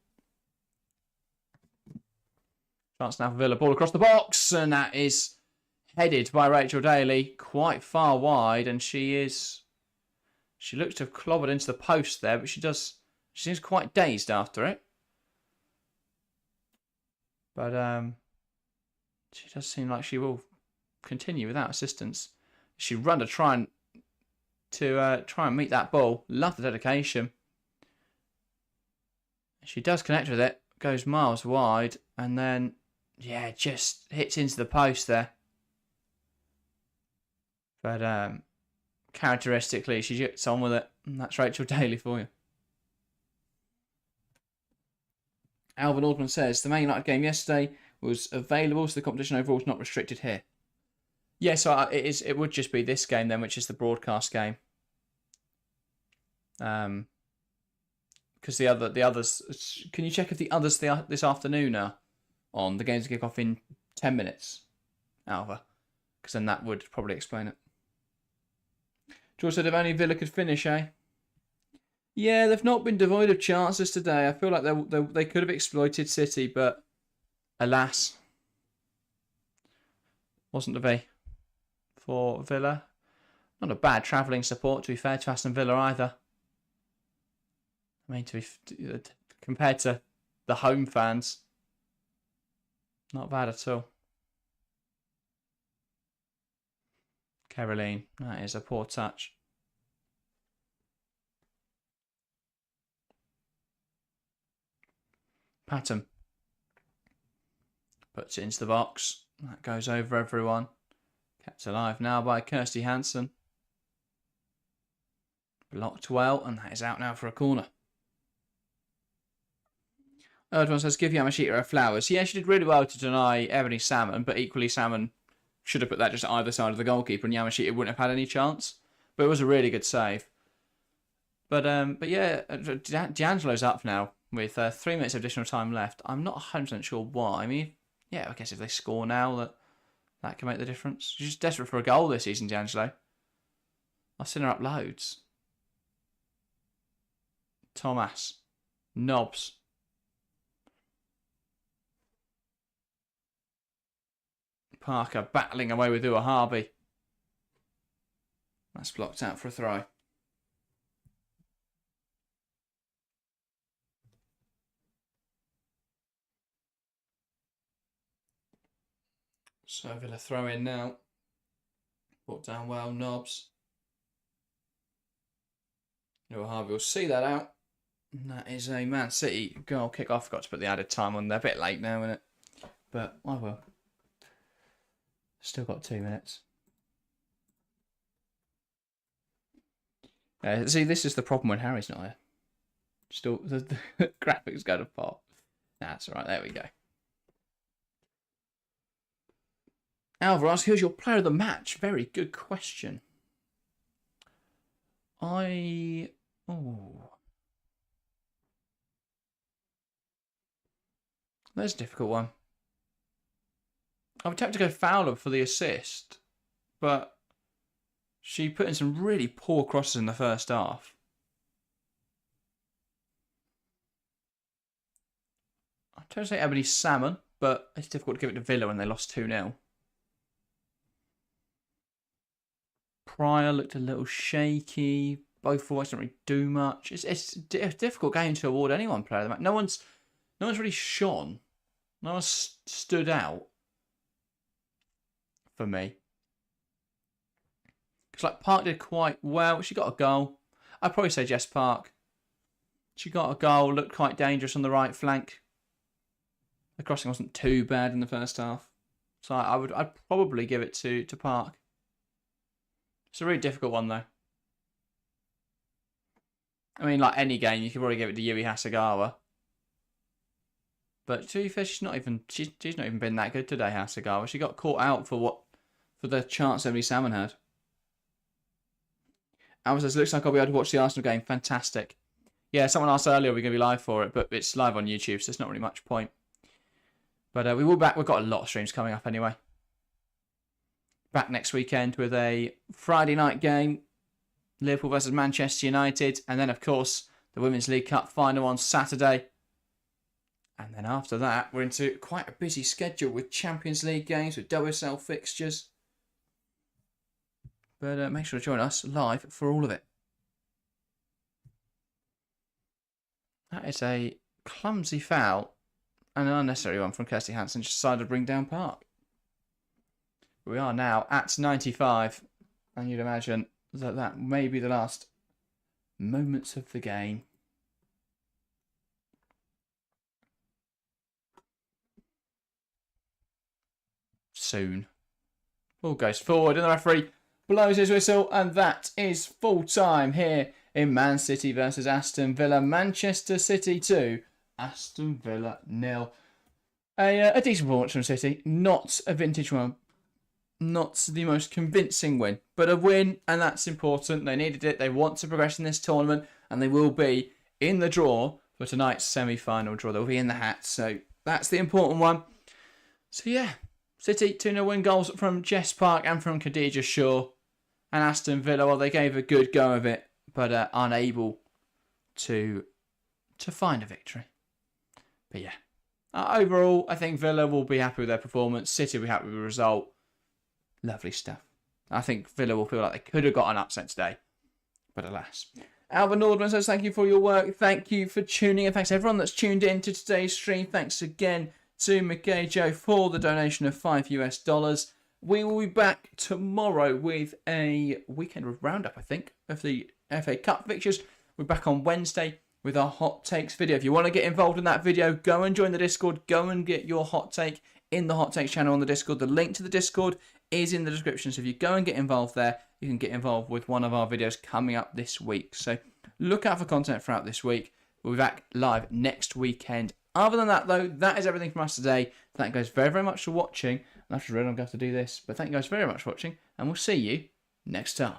Chance now for Villa, ball across the box, and that is headed by Rachel Daly quite far wide, and she looks to have clobbered into the post there, but she seems quite dazed after it. But she does seem like she will continue without assistance. She run to try and meet that ball. Love the dedication. She does connect with it, goes miles wide, and then yeah, just hits into the post there. But characteristically, she gets on with it, and that's Rachel Daly for you. Alvin Aldman says, the Man United game yesterday was available, so the competition overall is not restricted here. Yeah, so it would just be this game then, which is the broadcast game. Because the others, can you check if the others this afternoon are on? The games kick off in 10 minutes, Alva, because then that would probably explain it. George said if only Villa could finish, eh? Yeah, they've not been devoid of chances today. I feel like they could have exploited City, but alas, wasn't to be for Villa. Not a bad travelling support, to be fair, to Aston Villa either. I mean, compared to the home fans, not bad at all. Caroline, that is a poor touch. Patton puts it into the box. That goes over everyone. Kept alive now by Kirsty Hansen. Blocked well, and that is out now for a corner. Erdwan says, give Yamashita her flowers. Yeah, she did really well to deny Ebony Salmon, but equally Salmon should have put that just either side of the goalkeeper, and Yamashita wouldn't have had any chance. But it was a really good save. But yeah, D'Angelo's up now with 3 minutes of additional time left. I'm not 100% sure why. I mean, yeah, I guess if they score now, that can make the difference. She's just desperate for a goal this season, D'Angelo. I've seen her up loads. Thomas. Knobs. Parker battling away with Ua Harvey. That's blocked out for a throw. So Villa throw in now. Brought down well, Knobs. Ua Harvey will see that out. And that is a Man City goal kick. I forgot to put the added time on there. A bit late now, isn't it? But I will. Still got 2 minutes. See, this is the problem when Harry's not here. Still, the graphics go to pot. That's all right. There we go. Alvarez, who's your player of the match? Very good question. There's a difficult one. I would have to go Fowler for the assist, but she put in some really poor crosses in the first half. I'd try to say Ebony Salmon, but it's difficult to give it to Villa when they lost 2-0. Pryor looked a little shaky. Both forwards didn't really do much. It's a difficult game to award anyone player of the match. No one's really shone. No one's stood out for me. Because like Park did quite well. She got a goal. I'd probably say Jess Park. She got a goal. Looked quite dangerous on the right flank. The crossing wasn't too bad in the first half. So I'd probably give it to Park. It's a really difficult one though. I mean, like any game, you could probably give it to Yui Hasegawa. But to be fair, she's not even been that good today, Hasegawa. She got caught out for the chance Emily Salmon had. Alva says, looks like I'll be able to watch the Arsenal game. Fantastic. Yeah, someone asked earlier we're going to be live for it, but it's live on YouTube, so there's not really much point. But we will back. We've got a lot of streams coming up anyway. Back next weekend with a Friday night game. Liverpool versus Manchester United. And then, of course, the Women's League Cup final on Saturday. And then after that, we're into quite a busy schedule with Champions League games, with WSL fixtures. But make sure to join us live for all of it. That is a clumsy foul and an unnecessary one from Kirsty Hansen. Just decided to bring down Park. We are now at 95. And you'd imagine that may be the last moments of the game. Soon. Ball goes forward and the referee blows his whistle, and that is full time here in Man City versus Aston Villa. Manchester City 2, Aston Villa 0. A decent performance from City, not a vintage one, not the most convincing win, but a win, and that's important. They needed it. They want to progress in this tournament, and they will be in the draw for tonight's semi-final draw. They'll be in the hat, so that's the important one. So yeah, City 2-0 win, goals from Jess Park and from Khadija Shaw. And Aston Villa, well, they gave a good go of it, but unable to find a victory. But yeah, overall, I think Villa will be happy with their performance. City will be happy with the result. Lovely stuff. I think Villa will feel like they could have got an upset today, but alas. Alva Nordman says, thank you for your work. Thank you for tuning in. Thanks to everyone that's tuned in to today's stream. Thanks again to McKay Joe for the donation of $5. We will be back tomorrow with a weekend roundup, I think, of the FA Cup fixtures. We're back on Wednesday with our hot takes video. If you want to get involved in that video, go and join the Discord. Go and get your hot take in the hot takes channel on the Discord. The link to the Discord is in the description. So if you go and get involved there, you can get involved with one of our videos coming up this week. So look out for content throughout this week. We'll be back live next weekend. Other than that, though, that is everything from us today. Thank you guys very, very much for watching. I've just read I'm going to have to do this. But thank you guys very much for watching. And we'll see you next time.